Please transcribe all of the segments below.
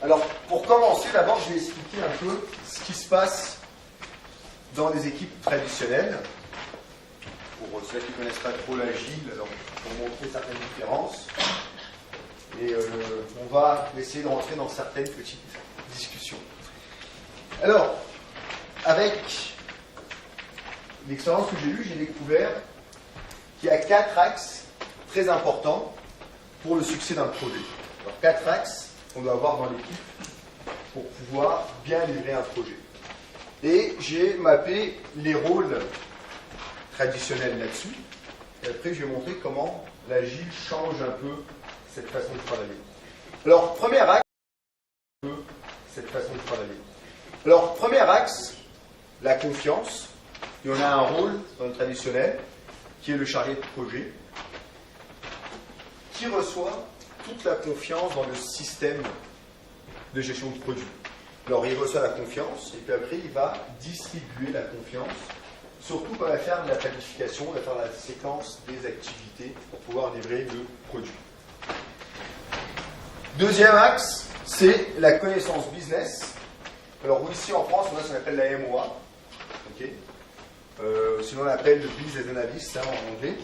Alors, pour commencer, d'abord, je vais expliquer un peu ce qui se passe dans les équipes traditionnelles. Pour ceux qui ne connaissent pas trop l'agile, alors pour montrer certaines différences. Et on va essayer de rentrer dans certaines petites discussions. Alors, avec l'expérience que j'ai eue, j'ai découvert qu'il y a 4 axes très importants pour le succès d'un projet. Alors, 4 axes qu'on doit avoir dans l'équipe pour pouvoir bien livrer un projet. Et j'ai mappé les rôles traditionnels là-dessus. Et après, je vais montrer comment l'agile change un peu cette façon de travailler. Alors, premier axe, la confiance. Et on a un rôle dans le traditionnel qui est le chargé de projet, qui reçoit toute la confiance dans le système de gestion de produit. Alors, il reçoit la confiance, et puis après, il va distribuer la confiance, surtout quand il va faire de la planification, il va faire la séquence des activités pour pouvoir livrer le produit. Deuxième axe, c'est la connaissance business. Alors, ici en France, on a ce qu'on appelle la MOA. Okay. Sinon, on l'appelle le business analyst en anglais.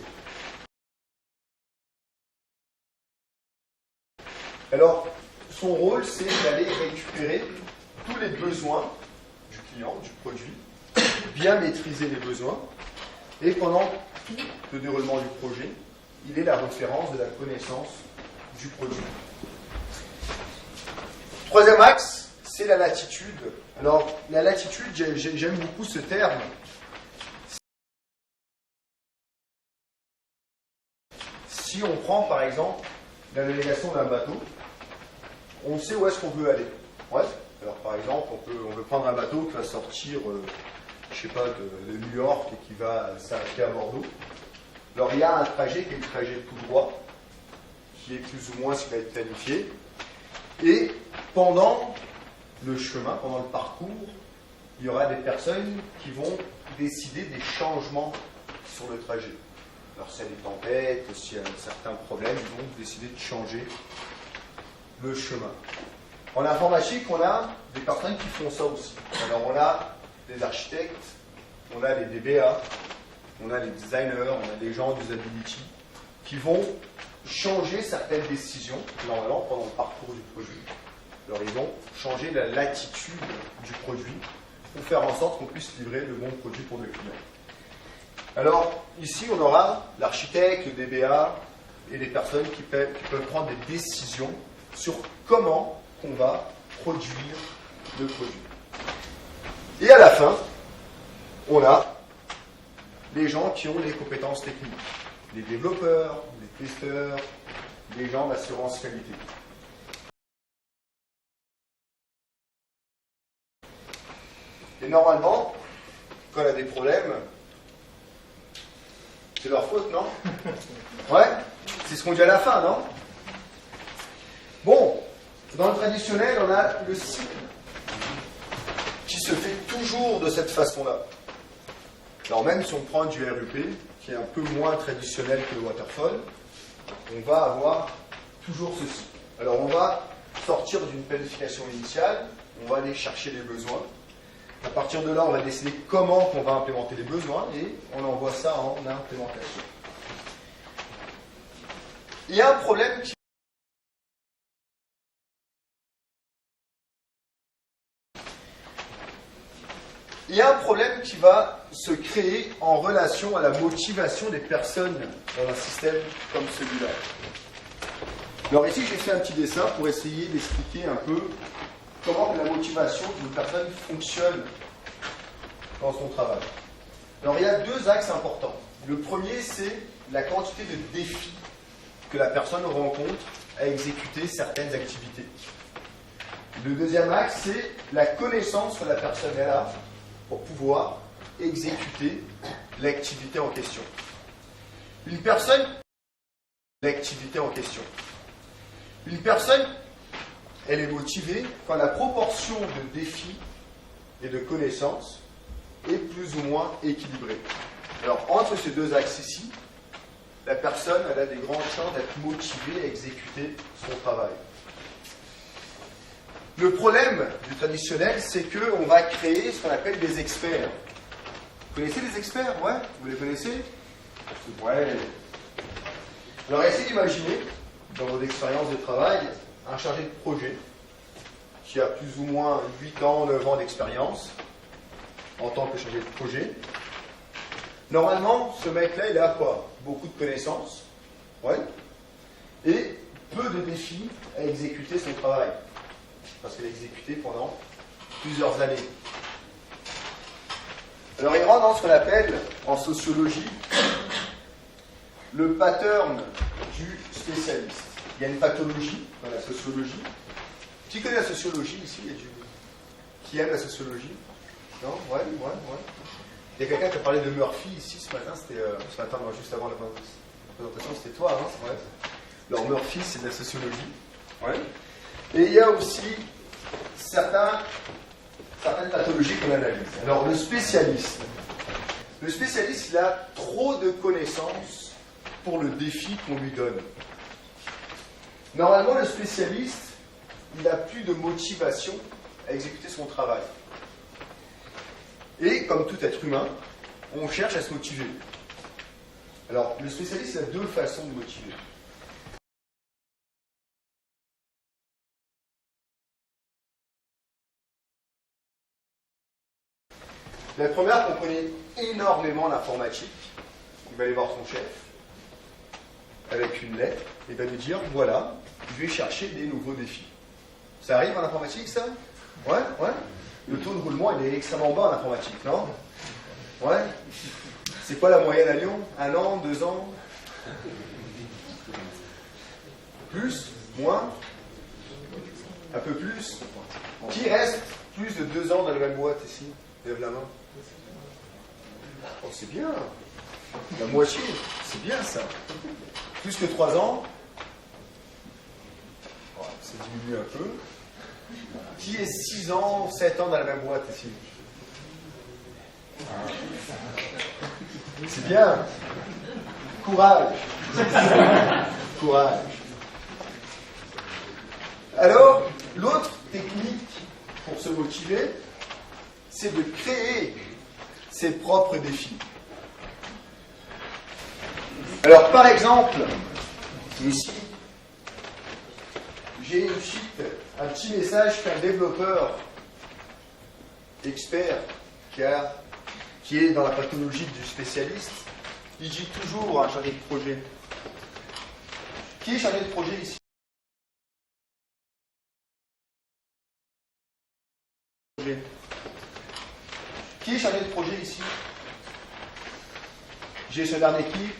Alors, son rôle, c'est d'aller récupérer tous les besoins du client, du produit, bien maîtriser les besoins, et pendant tout le déroulement du projet, il est la référence de la connaissance du produit. Troisième axe, c'est la latitude. Alors, la latitude, j'aime beaucoup ce terme. Si on prend, par exemple, la navigation d'un bateau, on sait où est-ce qu'on veut aller. Ouais. Alors, par exemple, on veut prendre un bateau qui va sortir, je sais pas, de New York et qui va s'arrêter à Bordeaux. Alors, il y a un trajet qui est le trajet tout droit, qui est plus ou moins ce qui va être planifié. Et pendant le chemin, pendant le parcours, il y aura des personnes qui vont décider des changements sur le trajet. Alors, s'il y a des tempêtes, s'il y a certains problèmes, ils vont décider de changer le chemin. En informatique, on a des personnes qui font ça aussi. Alors, on a des architectes, on a les DBA, on a les designers, on a des gens d'usability qui vont changer certaines décisions, normalement, pendant le parcours du produit. Alors, ils vont changer la latitude du produit pour faire en sorte qu'on puisse livrer le bon produit pour le client. Alors, ici, on aura l'architecte, le DBA et les personnes qui peuvent prendre des décisions sur comment on va produire le produit. Et à la fin, on a les gens qui ont les compétences techniques, les développeurs, les testeurs, les gens d'assurance qualité. Et normalement, quand on a des problèmes, c'est leur faute, non? Ouais? C'est ce qu'on dit à la fin, non? Bon, dans le traditionnel, on a le cycle qui se fait toujours de cette façon-là. Alors même si on prend du RUP, qui est un peu moins traditionnel que le waterfall, on va avoir toujours ce cycle. Alors on va sortir d'une planification initiale, on va aller chercher les besoins. À partir de là, on va décider comment on va implémenter les besoins et on envoie ça en implémentation. Il y a un problème qui va se créer en relation à la motivation des personnes dans un système comme celui-là. Alors ici, j'ai fait un petit dessin pour essayer d'expliquer un peu comment la motivation d'une personne fonctionne dans son travail. Alors il y a 2 axes importants. Le premier, c'est la quantité de défis que la personne rencontre à exécuter certaines activités. Le deuxième axe, c'est la connaissance que la personne a pour pouvoir exécuter l'activité en question. Une personne, elle est motivée quand la proportion de défis et de connaissances est plus ou moins équilibrée. Alors, entre ces 2 axes ici, la personne elle a des grandes chances d'être motivée à exécuter son travail. Le problème du traditionnel, c'est qu'on va créer ce qu'on appelle des experts. Vous connaissez les experts? Ouais? Vous les connaissez? Ouais. Alors essayez d'imaginer, dans vos expériences de travail, un chargé de projet qui a plus ou moins 8 ans, 9 ans d'expérience en tant que chargé de projet. Normalement, ce mec-là, il a quoi? Beaucoup de connaissances, ouais, et peu de défis à exécuter son travail. Parce qu'il a exécuté pendant plusieurs années. Alors il rentre dans ce qu'on appelle, en sociologie, le pattern du spécialiste. Il y a une pathologie dans la sociologie. Qui connaît la sociologie ici? Qui aime la sociologie? Non? Ouais. Il y a quelqu'un qui a parlé de Murphy ici ce matin, juste avant la présentation, c'était toi, hein? Ouais. Alors Murphy, c'est de la sociologie. Ouais. Et il y a aussi certaines pathologies qu'on analyse. Alors le spécialiste, il a trop de connaissances pour le défi qu'on lui donne. Normalement, le spécialiste, il n'a plus de motivation à exécuter son travail. Et comme tout être humain, on cherche à se motiver. Alors, le spécialiste, il a deux façons de motiver. La première, comprenez énormément l'informatique. Il va aller voir son chef avec une lettre et va lui dire, voilà, je vais chercher des nouveaux défis. Ça arrive en informatique, ça? Ouais. Le taux de roulement, il est extrêmement bas en informatique, non? Ouais. C'est quoi la moyenne à Lyon? 1 an, 2 ans? Plus? Moins? Un peu plus? Qui reste plus de 2 ans dans la même boîte ici? Lève la main. Oh, c'est bien. La moitié, c'est bien ça. Plus que 3 ans. Oh, ça diminue un peu. Qui est 6 ans, 7 ans dans la même boîte ici? C'est bien. Courage. Courage. Alors, l'autre technique pour se motiver, c'est de créer ses propres défis. Alors, par exemple, ici, j'ai une sheet, un petit message qu'un développeur expert qui est dans la pathologie du spécialiste, il dit toujours à un chargé de projet. Qui est chargé de projet ici? Qui est chargé de projet ici? Gestionnaire d'équipe.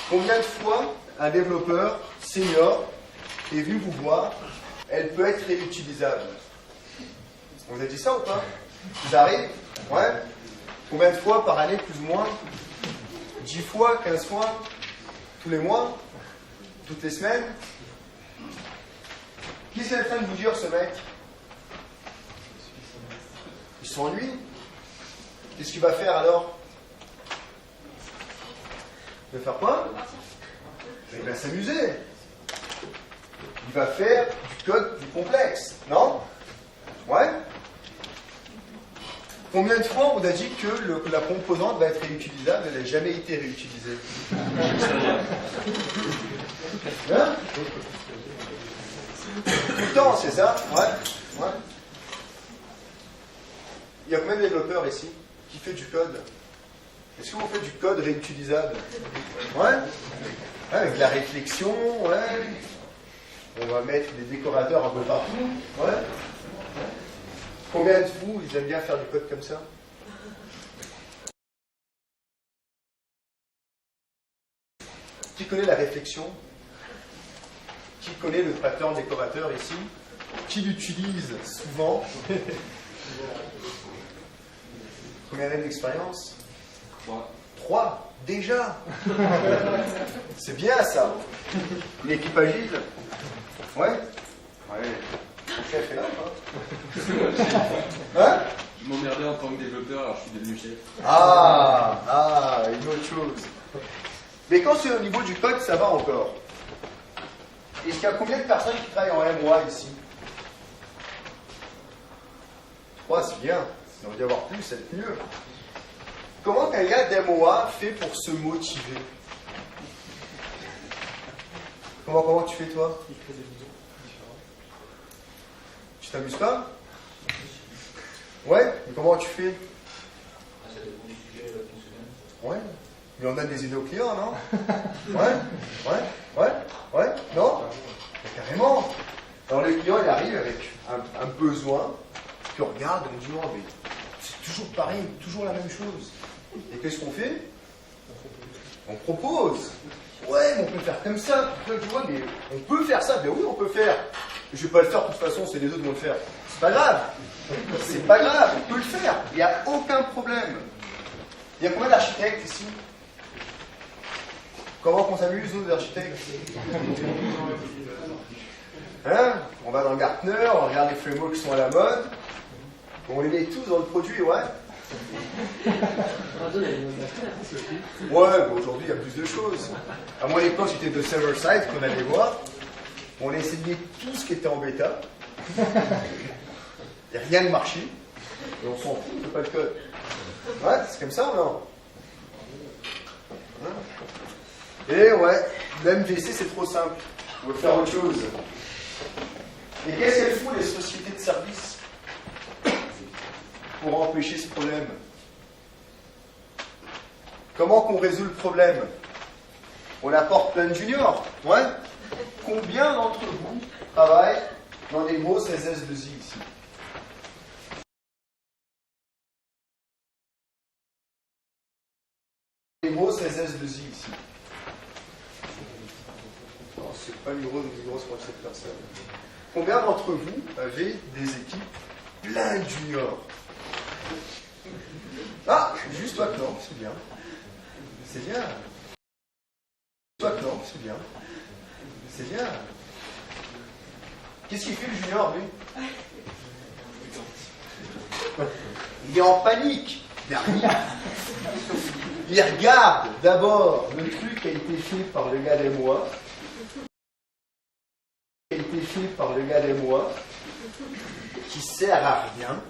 Combien de fois un développeur senior est venu vous voir? Elle peut être réutilisable. On vous a dit ça ou pas? Ça arrive? Ouais. Combien de fois par année, plus ou moins? 10 fois, 15 fois? Tous les mois? Toutes les semaines? Qu'est-ce qu'il est en train de vous dire, ce mec? Il s'ennuie. Qu'est-ce qu'il va faire alors? Il va faire quoi? Il va s'amuser. Il va faire du code plus complexe, non? Ouais? Combien de fois on a dit que la composante va être réutilisable? Elle n'a jamais été réutilisée. Hein? Tout le temps, c'est ça? Ouais. Il y a combien de développeurs ici qui fait du code? Est-ce que vous faites du code réutilisable? Ouais? Avec de la réflexion, ouais. On va mettre des décorateurs un peu partout, ouais. Combien de vous, ils aiment bien faire du code comme ça? Qui connaît la réflexion? Qui connaît le pattern décorateur ici? Qui l'utilise souvent? Combien d'années d'expérience? 3. Déjà. C'est bien ça. Une équipe agile? Ouais. Le chef est là, quoi. Hein? Je m'emmerdais en tant que développeur, alors je suis devenu chef. Une autre chose. Mais quand c'est au niveau du code, ça va encore. Est-ce qu'il y a combien de personnes qui travaillent en MOA ici? 3, c'est bien. Il aurait dû y avoir plus, c'est mieux. Comment qu'un gars d'MOA fait pour se motiver? Comment tu fais, toi? Tu t'amuses pas? Ouais, mais comment tu fais? Ouais, mais on a des idées aux clients, non? Ouais, non? Mais carrément. Alors le client, il arrive avec un besoin, puis on regarde, on dit non, mais c'est toujours pareil, toujours la même chose. Et qu'est-ce qu'on fait? On propose. Ouais, mais on peut faire comme ça. Tu vois, mais on peut faire ça. Ben oui, on peut faire. Je ne vais pas le faire de toute façon, c'est les autres qui vont le faire. C'est pas grave. C'est pas grave, on peut le faire. Il n'y a aucun problème. Il y a combien d'architectes ici? Comment qu'on s'amuse, nous, les architectes? Hein? On va dans Gartner, on regarde les frameworks qui sont à la mode. On les met tous dans le produit, ouais. Ouais, bon, aujourd'hui, il y a plus de choses. À mon époque, c'était de server-side qu'on allait voir. On a essayé tout ce qui était en bêta. Il n'y a rien de marché. Et on s'en fout, on ne fait pas le code. Ouais, c'est comme ça ou non? Et ouais, l'MVC, c'est trop simple. On veut faire autre chose. Et qu'est-ce qu'elles font, les sociétés de services, pour empêcher ce problème? Comment qu'on résout le problème? On apporte plein de juniors. Ouais. Combien d'entre vous travaillent dans des grosses SS2I ici? Des grosses SS2I ici. Non, c'est pas une grosse pour cette personne. Combien d'entre vous avez des équipes plein de juniors? Ah, juste toi que non, c'est bien. C'est bien. Toi que non, c'est bien. C'est bien. Qu'est-ce qu'il fait le junior, lui? Il est en panique. Il regarde d'abord le truc qui a été fait par le gars des mois. Qui sert à rien.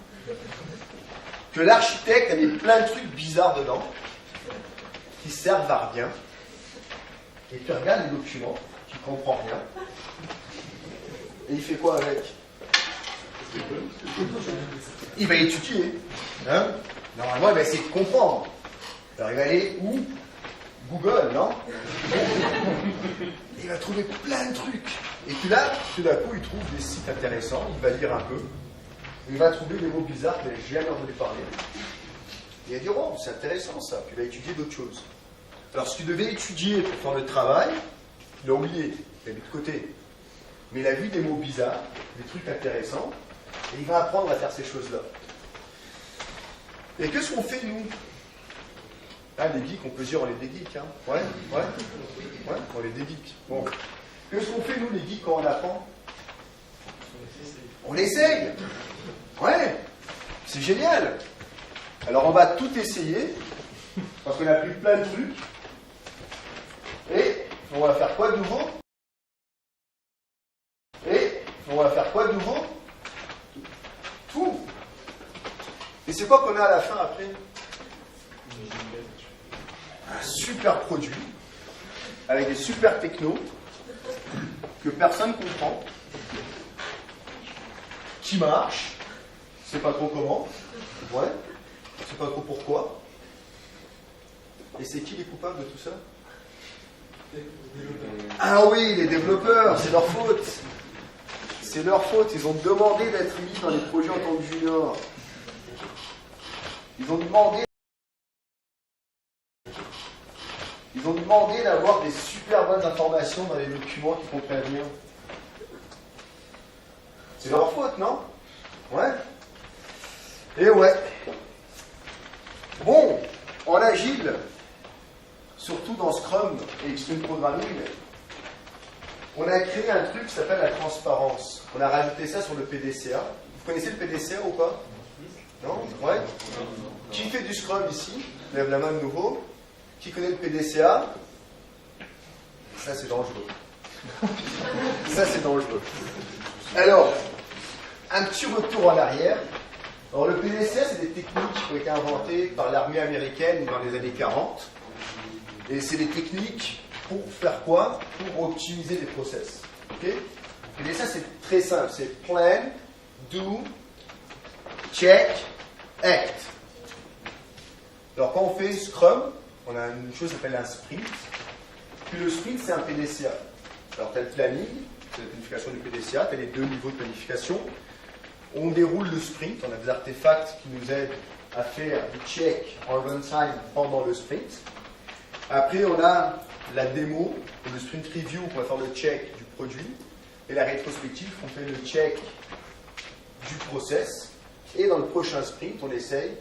Que l'architecte a mis plein de trucs bizarres dedans. Qui servent à rien. Et tu regardes les documents, tu comprends rien. Et il fait quoi avec? Il va étudier. Hein? Normalement, il va essayer de comprendre. Alors il va aller où? Google, non? Il va trouver plein de trucs. Et puis là, tout d'un coup, il trouve des sites intéressants, il va lire un peu. Il va trouver des mots bizarres qu'il n'a jamais entendu parler. Il va dire, oh, c'est intéressant ça. Puis il va étudier d'autres choses. Alors, ce qu'il devait étudier pour faire le travail, il a oublié, il a mis de côté. Mais il a vu des mots bizarres, des trucs intéressants, et il va apprendre à faire ces choses-là. Et qu'est-ce qu'on fait, nous? Ah, les geeks, on peut dire, on est des geeks, hein. Ouais, on est des geeks. Bon. Qu'est-ce qu'on fait, nous, les geeks, quand on apprend? On essaye. Ouais, c'est génial. Alors, on va tout essayer, parce qu'on a pris plein de trucs. Et on va faire quoi de nouveau? Tout. Et c'est quoi qu'on a à la fin après? Un super produit, avec des super technos, que personne ne comprend, qui marche, c'est pas trop comment, ouais, c'est pas trop pourquoi. Et c'est qui les coupables de tout ça? Ah oui, les développeurs, c'est leur faute. C'est leur faute, ils ont demandé d'être mis dans les projets en tant que junior. Ils ont demandé d'avoir des super bonnes informations dans les documents qui comprennent rien. C'est leur faute, non? Ouais. Et ouais. Bon, en agile, surtout dans Scrum et Extreme Programming, on a créé un truc qui s'appelle la transparence. On a rajouté ça sur le PDCA. Vous connaissez le PDCA ou pas? Non? Ouais. Qui fait du Scrum ici? Lève la main de nouveau. Qui connaît le PDCA? Ça, c'est dangereux. Ça, c'est dangereux. Alors, un petit retour en arrière. Alors le PDCA, c'est des techniques qui ont été inventées par l'armée américaine dans les années 40. Et c'est des techniques pour faire quoi? Pour optimiser les process. Okay? Le PDCA, c'est très simple. C'est plan, do, check, act. Alors quand on fait Scrum, on a une chose qui s'appelle un sprint. Puis le sprint, c'est un PDCA. Alors tu as le planning, c'est la planification du PDCA, tu as les deux niveaux de planification. On déroule le sprint, on a des artefacts qui nous aident à faire des checks en runtime pendant le sprint. Après, on a la démo, le sprint review, on va faire le check du produit. Et la rétrospective, on fait le check du process. Et dans le prochain sprint, on essaye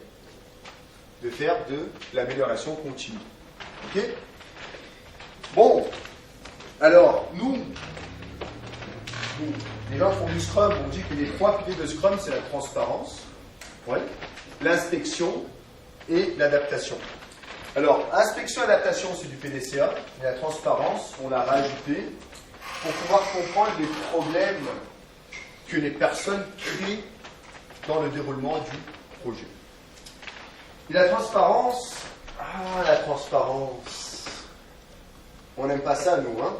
de faire de l'amélioration continue. Ok? Bon, alors, nous, les gens qui font du Scrum, on dit que les trois piliers de Scrum, c'est la transparence, ouais, l'inspection et l'adaptation. Alors, inspection et adaptation, c'est du PDCA, et la transparence, on l'a rajouté pour pouvoir comprendre les problèmes que les personnes créent dans le déroulement du projet. Et la transparence, on n'aime pas ça, nous, hein.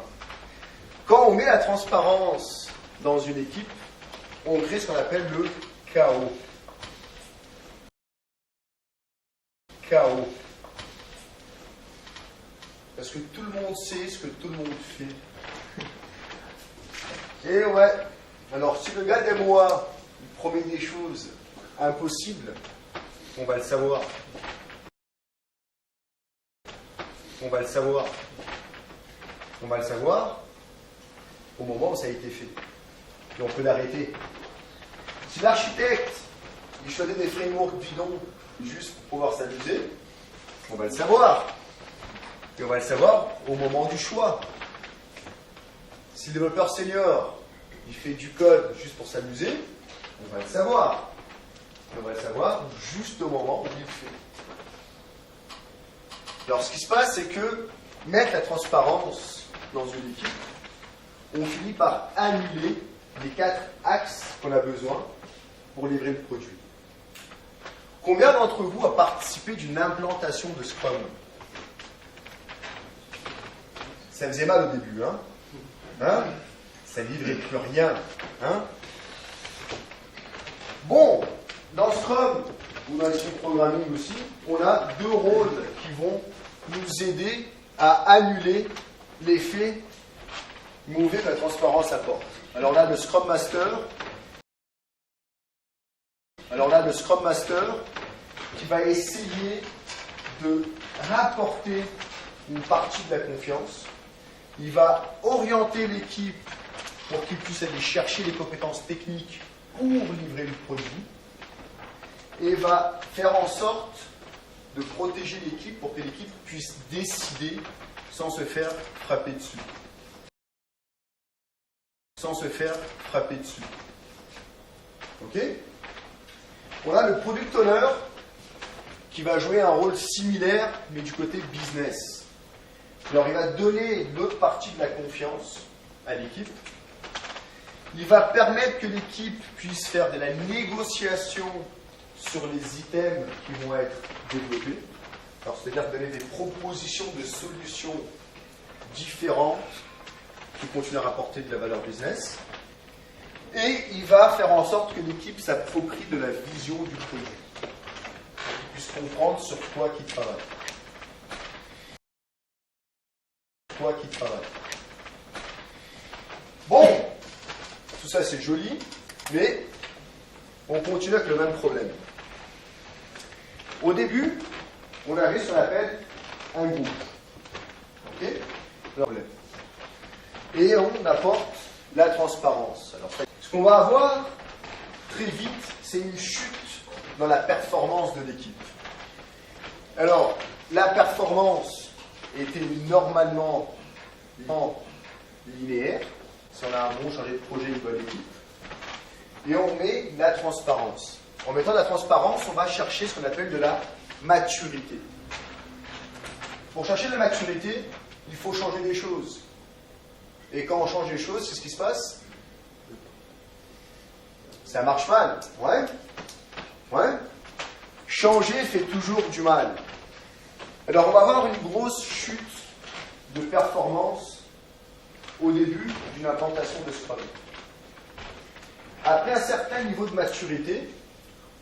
Quand on met la transparence dans une équipe, on crée ce qu'on appelle le chaos. Chaos. Parce que tout le monde sait ce que tout le monde fait. Et ouais, alors si le gars des mois il promet des choses impossibles, on va le savoir. On va le savoir. On va le savoir au moment où ça a été fait. Et on peut l'arrêter. Si l'architecte il choisit des frameworks bidons juste pour pouvoir s'amuser, on va le savoir. Et on va le savoir au moment du choix. Si le développeur senior il fait du code juste pour s'amuser, on va le savoir. Et on va le savoir juste au moment où il le fait. Alors ce qui se passe, c'est que mettre la transparence dans une équipe, on finit par annuler les 4 axes qu'on a besoin pour livrer le produit. Combien d'entre vous a participé d'une implantation de Scrum? Ça faisait mal au début, hein? Ça ne livrait plus rien, hein? Bon, dans Scrum, ou dans les programming aussi, on a 2 rôles qui vont nous aider à annuler l'effet mauvais que la transparence apporte. Alors là, le Scrum Master qui va essayer de rapporter une partie de la confiance. Il va orienter l'équipe pour qu'il puisse aller chercher les compétences techniques pour livrer le produit. Et va faire en sorte de protéger l'équipe pour que l'équipe puisse décider sans se faire frapper dessus. Ok? On a le product owner qui va jouer un rôle similaire mais du côté business. Alors il va donner l'autre partie de la confiance à l'équipe. Il va permettre que l'équipe puisse faire de la négociation sur les items qui vont être développés. Alors c'est-à-dire donner des propositions de solutions différentes qui continuent à rapporter de la valeur business. Et il va faire en sorte que l'équipe s'approprie de la vision du projet. Qu'il puisse comprendre sur quoi il travaille. Bon, tout ça c'est joli, mais on continue avec le même problème. Au début, on avait ce qu'on appelle un groupe. Ok ? Et on apporte la transparence. Alors, ce qu'on va avoir très vite, c'est une chute dans la performance de l'équipe. Alors, la performance était normalement linéaire. Si on a un bon chargé de projet, une bonne équipe. Et on met la transparence. En mettant la transparence, on va chercher ce qu'on appelle de la maturité. Pour chercher de la maturité, il faut changer des choses. Et quand on change des choses, c'est ce qui se passe. Ça marche mal, ouais. Ouais. Changer fait toujours du mal. Alors on va avoir une grosse chute de performance au début d'une implantation de Scrum. Après un certain niveau de maturité,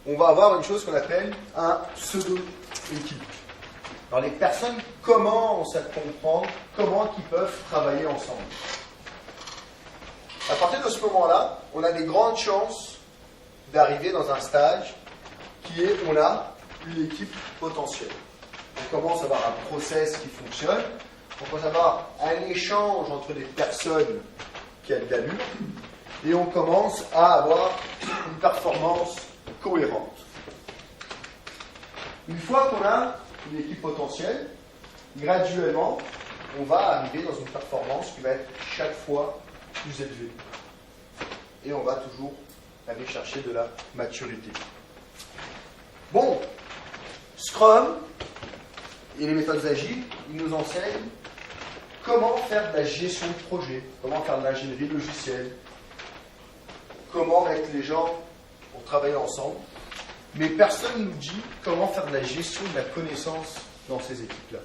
on va avoir une chose qu'on appelle un pseudo-équipe. Alors les personnes commencent à comprendre comment ils peuvent travailler ensemble. À partir de ce moment-là, on a des grandes chances d'arriver dans un stage qui est, on a une équipe potentielle. On commence à avoir un process qui fonctionne, on commence à avoir un échange entre des personnes qui a de l'allure, et on commence à avoir une performance cohérente. Une fois qu'on a une équipe potentielle, graduellement, on va arriver dans une performance qui va être chaque fois plus élevée. Et on va toujours aller chercher de la maturité. Bon, Scrum et les méthodes agiles, ils nous enseignent comment faire de la gestion de projet, comment faire de l'ingénierie logicielle, comment mettre les gens pour travailler ensemble. Mais personne ne nous dit comment faire de la gestion de la connaissance dans ces équipes-là.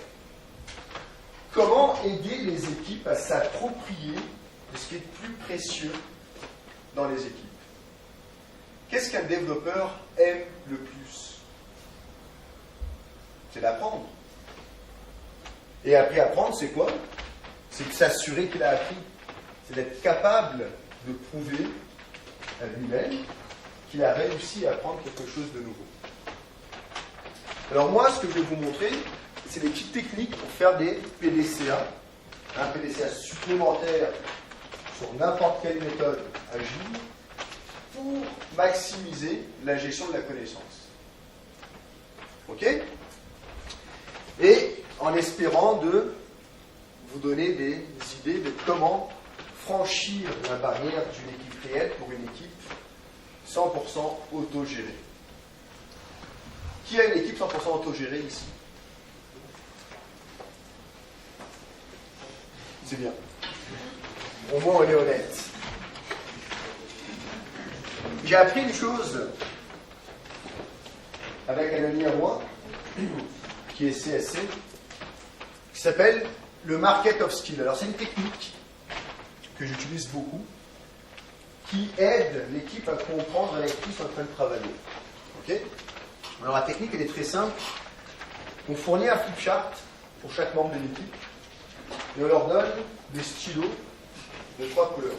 Comment aider les équipes à s'approprier de ce qui est le plus précieux dans les équipes. Qu'est-ce qu'un développeur aime le plus? C'est d'apprendre. Et après apprendre, c'est quoi? C'est de s'assurer qu'il a appris. C'est d'être capable de prouver à lui-même qu'il a réussi à apprendre quelque chose de nouveau. Alors moi, ce que je vais vous montrer, c'est des petites techniques pour faire des PDCA. Un PDCA supplémentaire sur n'importe quelle méthode agile pour maximiser la gestion de la connaissance. Ok? Et en espérant de vous donner des idées de comment franchir la barrière d'une équipe réelle pour une équipe 100% autogérée. Qui a une équipe 100% autogérée ici? C'est bien. Au moins, on est honnête. J'ai appris une chose avec un ami à moi, qui est CSC, qui s'appelle le Market of Skill. Alors, c'est une technique que j'utilise beaucoup, qui aide l'équipe à comprendre avec qui ils sont en train de travailler. Ok? Alors, la technique, elle est très simple. On fournit un flipchart pour chaque membre de l'équipe, et on leur donne des stylos de 3 couleurs.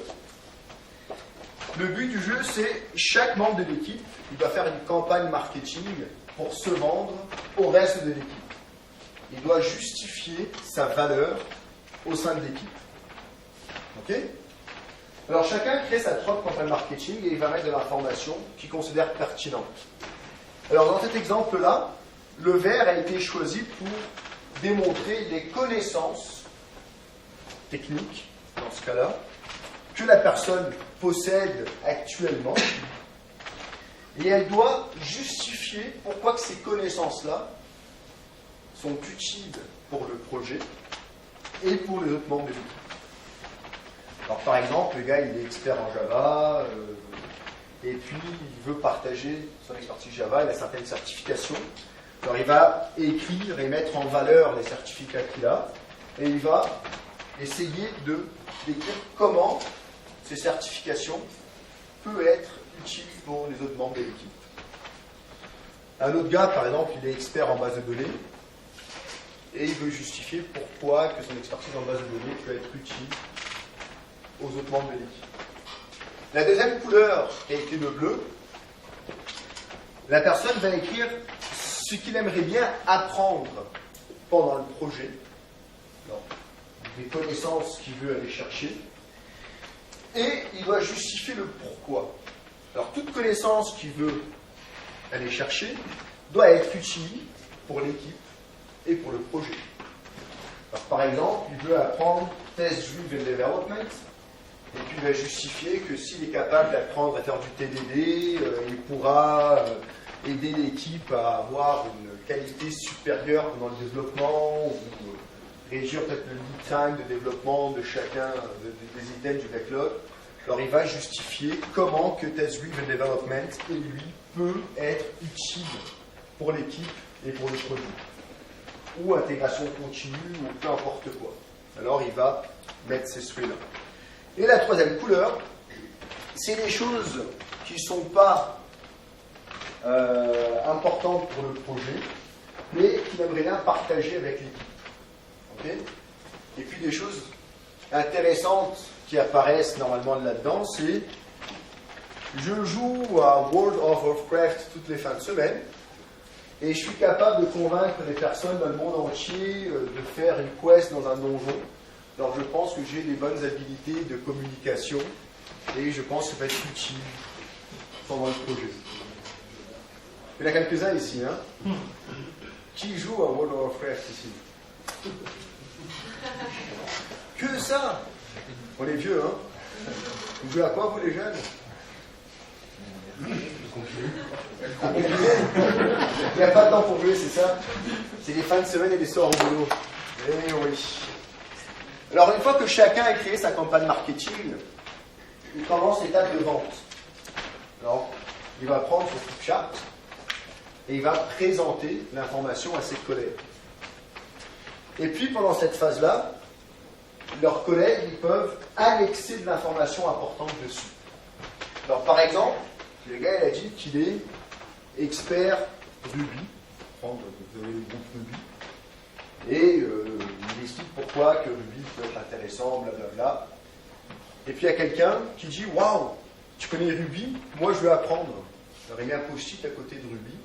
Le but du jeu, c'est chaque membre de l'équipe, il doit faire une campagne marketing pour se vendre au reste de l'équipe. Il doit justifier sa valeur au sein de l'équipe. Ok? Alors chacun crée sa propre campagne marketing et il va mettre de l'information qu'il considère pertinente. Alors dans cet exemple-là, le vert a été choisi pour démontrer les connaissances techniques, dans ce cas-là, que la personne possède actuellement, et elle doit justifier pourquoi que ces connaissances-là sont utiles pour le projet et pour les autres membres de l'équipe. Alors par exemple, le gars il est expert en Java, et puis il veut partager son expertise Java, il a certaines certifications. Alors il va écrire et mettre en valeur les certificats qu'il a, et il va essayer de décrire comment ces certifications peuvent être utiles pour les autres membres de l'équipe. Un autre gars, par exemple, il est expert en base de données, et il veut justifier pourquoi que son expertise en base de données peut être utile aux autres membres de l'équipe. La deuxième couleur, qui a été le bleu, la personne va écrire ce qu'il aimerait bien apprendre pendant le projet, donc, des connaissances qu'il veut aller chercher, et il doit justifier le pourquoi. Alors toute connaissance qu'il veut aller chercher doit être utile pour l'équipe et pour le projet. Alors, par exemple, il veut apprendre Test Driven Development, et puis il va justifier que s'il est capable d'apprendre à faire du TDD, il pourra aider l'équipe à avoir une qualité supérieure dans le développement, ou réduire peut-être le lead time de développement de chacun des items du backlog. Alors il va justifier comment que Test-Driven Development, lui, peut être utile pour l'équipe et pour le produit. Ou intégration continue, ou peu importe quoi. Alors il va mettre ces souhaits-là. Et la troisième couleur, c'est les choses qui ne sont pas importantes pour le projet, mais qu'il aimerait bien partager avec l'équipe. Okay. Et puis des choses intéressantes qui apparaissent normalement là-dedans, c'est je joue à World of Warcraft toutes les fins de semaine et je suis capable de convaincre les personnes dans le monde entier de faire une quest dans un donjon. Alors je pense que j'ai les bonnes habilités de communication et je pense que ça va être utile pendant le projet. Il y en a quelques-uns ici, hein. Qui joue à World of Warcraft ici? Que ça? On est vieux, hein? Vous jouez à quoi, vous les jeunes? Il n'y a pas de temps pour jouer, c'est ça? C'est les fins de semaine et les soirs au boulot. Eh oui. Alors, une fois que chacun a créé sa campagne marketing, il commence l'étape de vente. Alors, il va prendre son flip chart et il va présenter l'information à ses collègues. Et puis, pendant cette phase-là, leurs collègues ils peuvent annexer de l'information importante dessus. Alors, par exemple, le gars il a dit qu'il est expert Ruby, vous avez le groupe Ruby, et il explique pourquoi que Ruby peut être intéressant, blablabla. Et puis il y a quelqu'un qui dit waouh, tu connais Ruby, moi je veux apprendre. Alors il met un post-it à côté de Ruby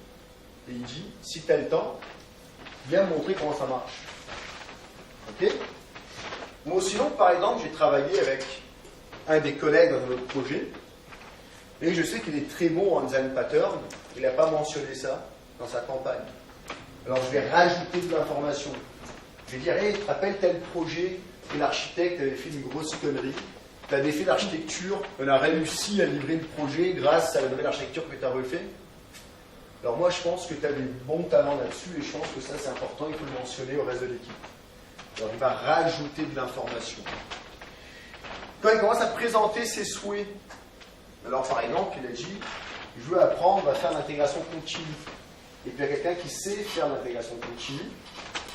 et il dit si tu as le temps, viens me montrer comment ça marche. Ok? Moi sinon, par exemple, j'ai travaillé avec un des collègues dans notre projet et je sais qu'il est très bon en design pattern. Il n'a pas mentionné ça dans sa campagne. Alors je vais rajouter de l'information. Je vais dire, hey, tu te rappelles tel projet que l'architecte avait fait une grosse connerie. Tu avais fait l'architecture, on a réussi à livrer le projet grâce à la nouvelle architecture que tu as refait. Alors moi je pense que tu as des bons talents là-dessus et je pense que ça c'est important, il faut le mentionner au reste de l'équipe. Alors il va rajouter de l'information. Quand il commence à présenter ses souhaits, alors par exemple il a dit, je veux apprendre à faire l'intégration continue. Et puis il y a quelqu'un qui sait faire l'intégration continue,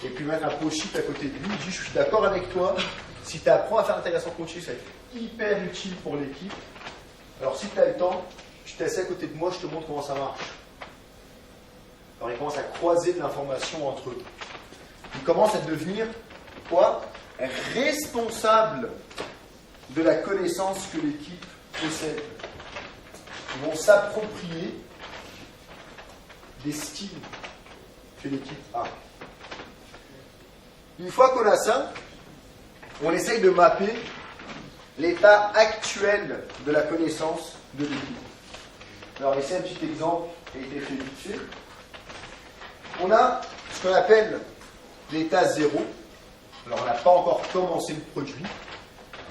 et puis mettre un post-it à côté de lui, il dit, je suis d'accord avec toi, si tu apprends à faire l'intégration continue, ça va être hyper utile pour l'équipe. Alors si tu as le temps, je t'assieds à côté de moi, je te montre comment ça marche. Alors il commence à croiser de l'information entre eux. Il commence à devenir, quoi? Responsable de la connaissance que l'équipe possède. Ils vont s'approprier des styles que l'équipe a. Une fois qu'on a ça, on essaye de mapper l'état actuel de la connaissance de l'équipe. Alors ici un petit exemple qui a été fait vite fait. On a ce qu'on appelle l'état 0. Alors on n'a pas encore commencé le produit.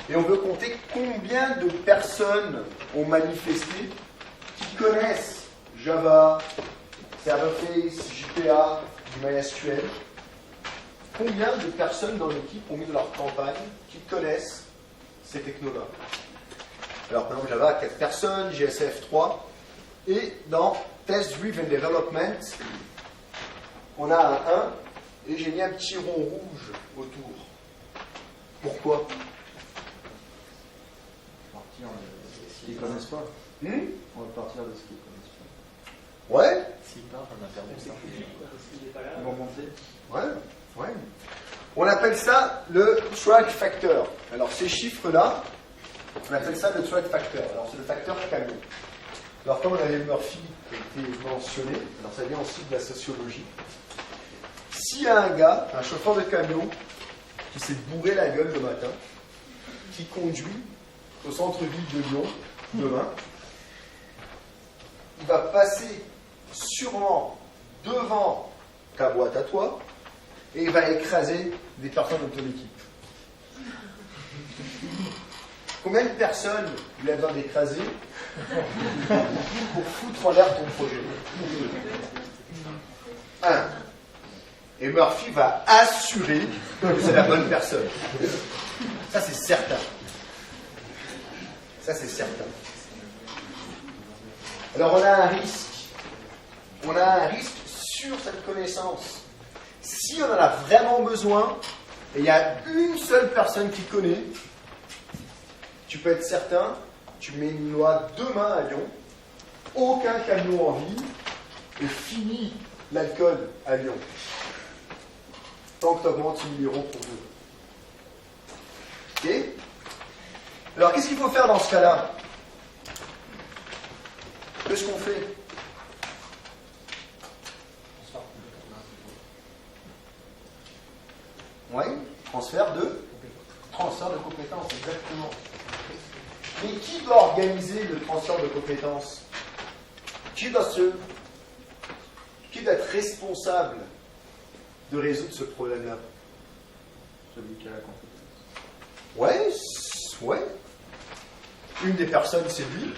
Et on veut compter combien de personnes ont manifesté qui connaissent Java, Serverface, JPA, du MySQL. Combien de personnes dans l'équipe ont mis dans leur campagne qui connaissent ces technos-là? Alors par exemple Java, 4 personnes, JSF 3. Et dans Test Driven Development, on a un 1 et j'ai mis un petit rond rouge autour. Pourquoi? Ce qu'ils ne connaissent pas. On va partir de ce qu'ils ne connaissent pas. Ouais. S'ils partent, on a perdu ça. Ils vont monter. Ouais. On appelle ça le track factor. Alors ces chiffres-là, on appelle ça le track factor. Alors c'est le facteur camion. Alors comme on avait Murphy qui a été mentionné, alors ça vient aussi de la sociologie. S'il y a un gars, un chauffeur de camion, qui s'est bourré la gueule le matin, qui conduit au centre-ville de Lyon, demain, il va passer sûrement devant ta boîte à toi et il va écraser des personnes de ton équipe. Combien de personnes il a besoin d'écraser pour foutre en l'air ton projet? 1. Et Murphy va assurer que c'est la bonne personne. Ça, c'est certain. Ça, c'est certain. Alors, on a un risque. On a un risque sur cette connaissance. Si on en a vraiment besoin, et il y a une seule personne qui connaît, tu peux être certain, tu mets une loi demain à Lyon, aucun camion en ville et fini l'alcool à Lyon. Tant que tu augmentes 6 000 € pour vous. Ok? Alors, qu'est-ce qu'il faut faire dans ce cas-là? Qu'est-ce qu'on fait? Oui, transfert de compétences, exactement. Mais qui doit organiser le transfert de compétences? Qui doit être responsable de résoudre ce problème-là? Celui qui a la compétence. Ouais. Une des personnes, c'est lui.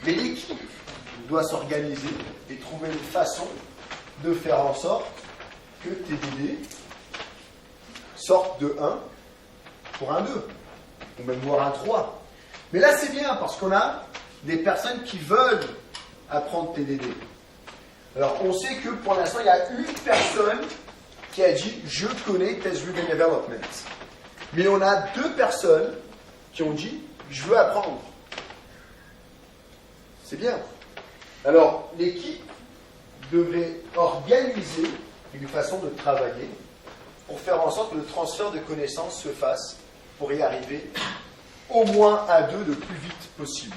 Mais l'équipe doit s'organiser et trouver une façon de faire en sorte que TDD sorte de 1 pour un 2, ou même voire un 3. Mais là, c'est bien, parce qu'on a des personnes qui veulent apprendre TDD. Alors, on sait que pour l'instant, il y a une personne qui a dit « Je connais Test Driven Development ». Mais on a 2 personnes qui ont dit « Je veux apprendre ». C'est bien. Alors, l'équipe devrait organiser une façon de travailler pour faire en sorte que le transfert de connaissances se fasse pour y arriver au moins à 2 le plus vite possible.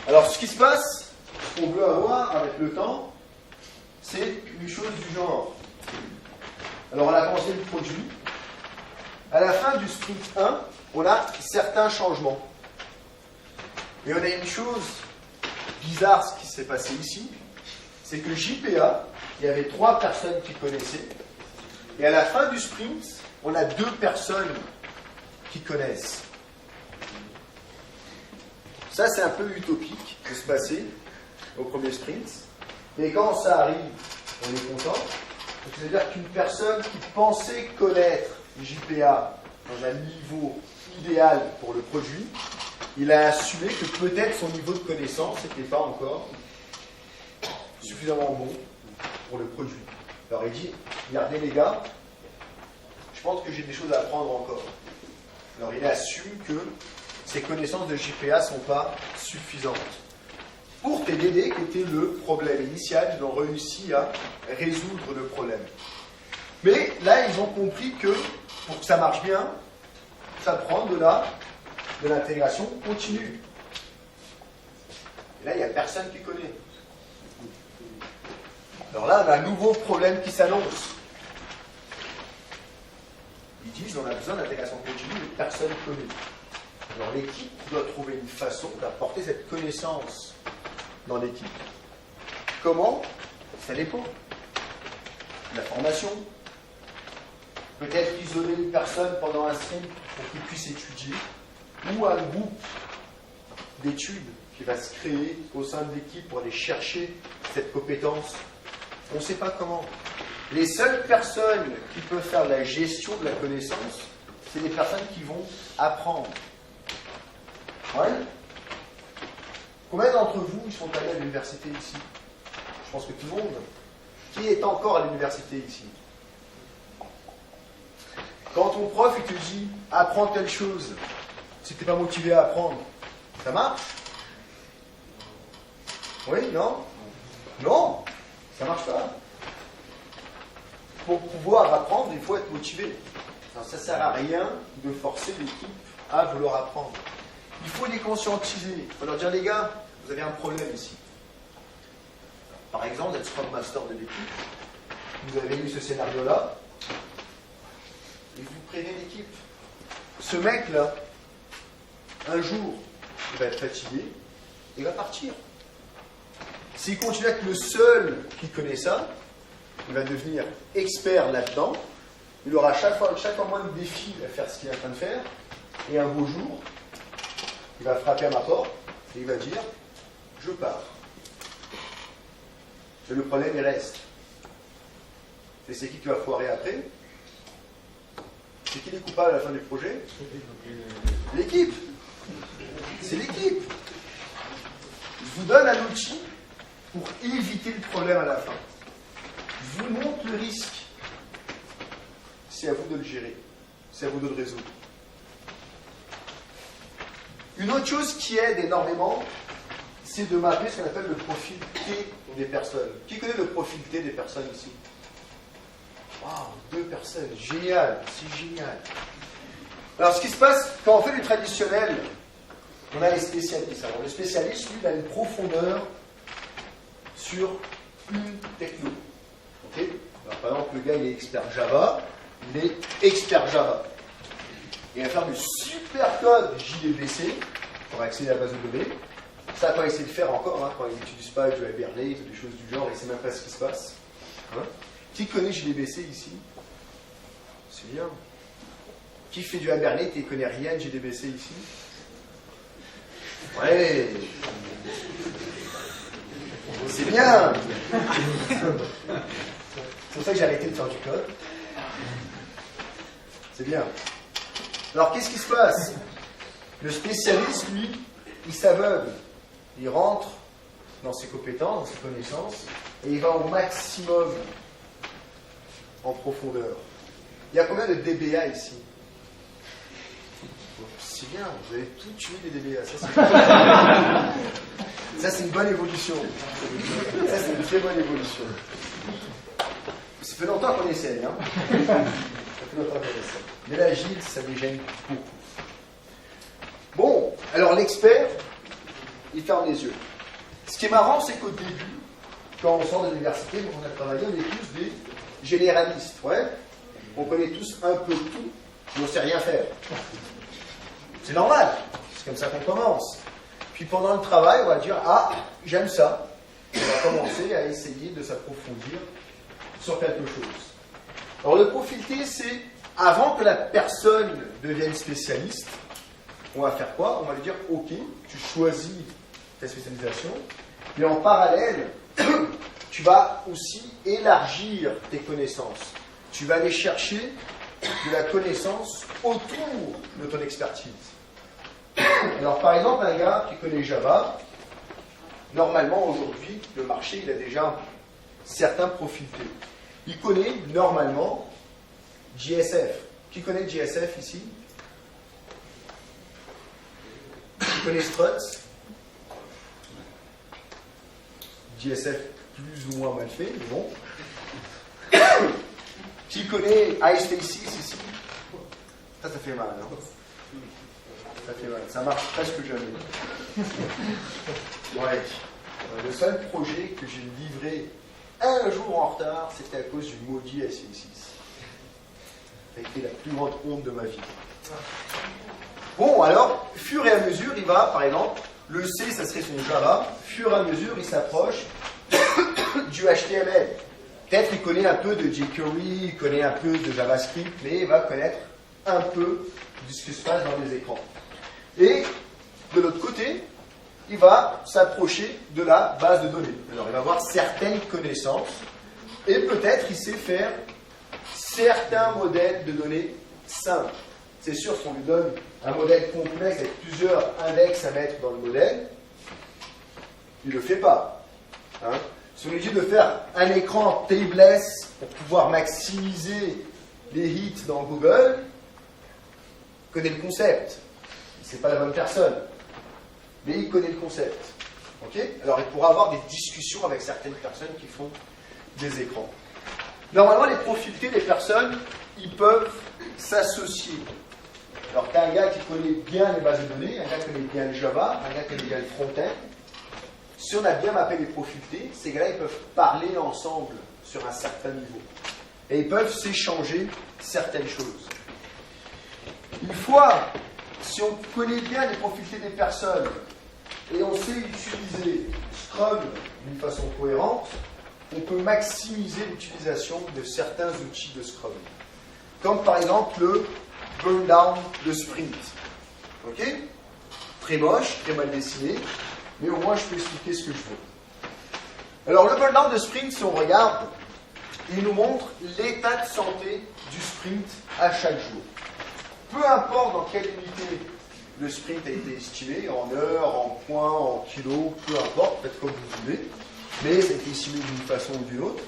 Alors, ce qui se passe, ce qu'on veut avoir avec le temps, c'est une chose du genre. Alors, on a commencé le produit. À la fin du sprint 1, on a certains changements. Et on a une chose bizarre, ce qui s'est passé ici, c'est que JPA, il y avait 3 personnes qui connaissaient. Et à la fin du sprint, on a 2 personnes qui connaissent. Ça, c'est un peu utopique de se passer au premier sprint. Mais quand ça arrive, on est content. C'est-à-dire qu'une personne qui pensait connaître JPA dans un niveau idéal pour le produit, il a assumé que peut-être son niveau de connaissance n'était pas encore suffisamment bon pour le produit. Alors il dit, regardez les gars, je pense que j'ai des choses à apprendre encore. Alors il assume que ses connaissances de JPA ne sont pas suffisantes. Pour TDD, qui était le problème initial, ils ont réussi à résoudre le problème. Mais là, ils ont compris que pour que ça marche bien, ça prend de l'intégration continue. Et là, il n'y a personne qui connaît. Alors là, on a un nouveau problème qui s'annonce. Ils disent on a besoin d'intégration continue, mais personne ne connaît. Alors l'équipe doit trouver une façon d'apporter cette connaissance dans l'équipe. Comment? Ça dépend. La formation. Peut-être isoler une personne pendant un sprint pour qu'il puisse étudier, ou un groupe d'études qui va se créer au sein de l'équipe pour aller chercher cette compétence. On ne sait pas comment. Les seules personnes qui peuvent faire la gestion de la connaissance, c'est les personnes qui vont apprendre. Ouais. Combien d'entre vous sont allés à l'université ici? Je pense que tout le monde. Qui est encore à l'université ici? Quand ton prof il te dit apprends telle chose, si tu n'es pas motivé à apprendre, ça marche? Oui, non? Non, ça marche pas. Pour pouvoir apprendre, il faut être motivé. Alors, ça ne sert à rien de forcer l'équipe à vouloir apprendre. Il faut les conscientiser. Il faut leur dire les gars, vous avez un problème ici. Par exemple, vous êtes Scrum Master de l'équipe, vous avez eu ce scénario-là, et vous prévenez l'équipe. Ce mec-là, un jour, il va être fatigué, il va partir. S'il continue à être le seul qui connaît ça, il va devenir expert là-dedans, il aura chaque fois moins de défis à faire ce qu'il est en train de faire, et un beau jour, il va frapper à ma porte, et il va dire, je pars. Et le problème, il reste. Et c'est qui va foirer après? C'est qui les coupables à la fin du projet? L'équipe. C'est l'équipe. Je vous donne un outil pour éviter le problème à la fin. Je vous montre le risque. C'est à vous de le gérer. C'est à vous de le résoudre. Une autre chose qui aide énormément, c'est de mapper ce qu'on appelle le profil T des personnes. Qui connaît le profil T des personnes ici? Waouh, 2 personnes, génial, c'est génial. Alors ce qui se passe, quand on fait du traditionnel, on a les spécialistes. Alors le spécialiste, lui, il a une profondeur sur une techno. Okay. Alors, par exemple, le gars, il est expert Java, il est expert Java. Il va faire du super code JDBC pour accéder à la base de données. Ça, quand il sait le faire encore, hein, quand il n'utilise pas du Hibernate ou des choses du genre, il ne sait même pas ce qui se passe. Hein. Qui connaît JDBC ici? C'est bien. Qui fait du Hibernate et ne connaît rien de JDBC ici? Ouais. C'est bien. C'est pour ça que j'ai arrêté de faire du code. C'est bien. Alors, qu'est-ce qui se passe? Le spécialiste, lui, il s'aveugle. Il rentre dans ses compétences, dans ses connaissances, et il va au maximum en profondeur. Il y a combien de DBA ici? C'est bien, vous avez tout tué les DBA. Ça, c'est une bonne évolution. Ça, c'est une très bonne évolution. Ça fait longtemps qu'on essaye, hein? Ça fait longtemps qu'on essaye. Mais l'agile, ça me gêne beaucoup. Bon, alors l'expert, il ferme les yeux. Ce qui est marrant, c'est qu'au début, quand on sort de l'université, on a travaillé, on est tous des généralistes. Ouais, on connaît tous un peu tout, mais on ne sait rien faire. C'est normal, c'est comme ça qu'on commence. Puis pendant le travail, on va dire, ah, j'aime ça. On va commencer à essayer de s'approfondir sur quelque chose. Alors le profil T, c'est avant que la personne devienne spécialiste, on va faire quoi? On va lui dire, ok, tu choisis ta spécialisation, mais en parallèle, tu vas aussi élargir tes connaissances. Tu vas aller chercher de la connaissance autour de ton expertise. Alors par exemple, un gars qui connaît Java, normalement aujourd'hui, le marché, il a déjà certains profils T. Il connaît normalement JSF. Qui connaît JSF ici? Qui connaît Struts? JSF plus ou moins mal fait, mais bon. Qui connaît iStasis ici? Ça fait mal, hein? Ça fait mal. Ça marche presque jamais. Ouais. Le seul projet que j'ai livré un jour en retard, c'était à cause du maudit iStasis. Ça a été la plus grande honte de ma vie. Bon, alors, fur et à mesure, il va, par exemple, le C, ça serait son Java, fur et à mesure, il s'approche du HTML. Peut-être il connaît un peu de jQuery, il connaît un peu de JavaScript, mais il va connaître un peu de ce qui se passe dans les écrans. Et, de l'autre côté, il va s'approcher de la base de données. Alors, il va avoir certaines connaissances, et peut-être il sait faire certains modèles de données simples. C'est sûr, si on lui donne un modèle complexe avec plusieurs index à mettre dans le modèle, il ne le fait pas. Hein? Si on lui dit de faire un écran tableless pour pouvoir maximiser les hits dans Google, il connaît le concept. Ce n'est pas la bonne personne, mais il connaît le concept. Okay? Alors il pourra avoir des discussions avec certaines personnes qui font des écrans. Normalement, les profils T des personnes, ils peuvent s'associer. Alors, tu as un gars qui connaît bien les bases de données, un gars qui connaît bien le Java, un gars qui connaît bien le front-end. Si on a bien mappé les profils T, ces gars-là, ils peuvent parler ensemble sur un certain niveau. Et ils peuvent s'échanger certaines choses. Une fois, si on connaît bien les profils T des personnes, et on sait utiliser Scrum d'une façon cohérente, on peut maximiser l'utilisation de certains outils de Scrum. Comme par exemple le burn down de sprint. Ok? Très moche, très mal dessiné, mais au moins je peux expliquer ce que je veux. Alors le burn down de sprint, si on regarde, il nous montre l'état de santé du sprint à chaque jour. Peu importe dans quelle unité le sprint a été estimé en heures, en points, en kilos, peu importe, faites comme vous voulez, mais ça a été estimé d'une façon ou d'une autre.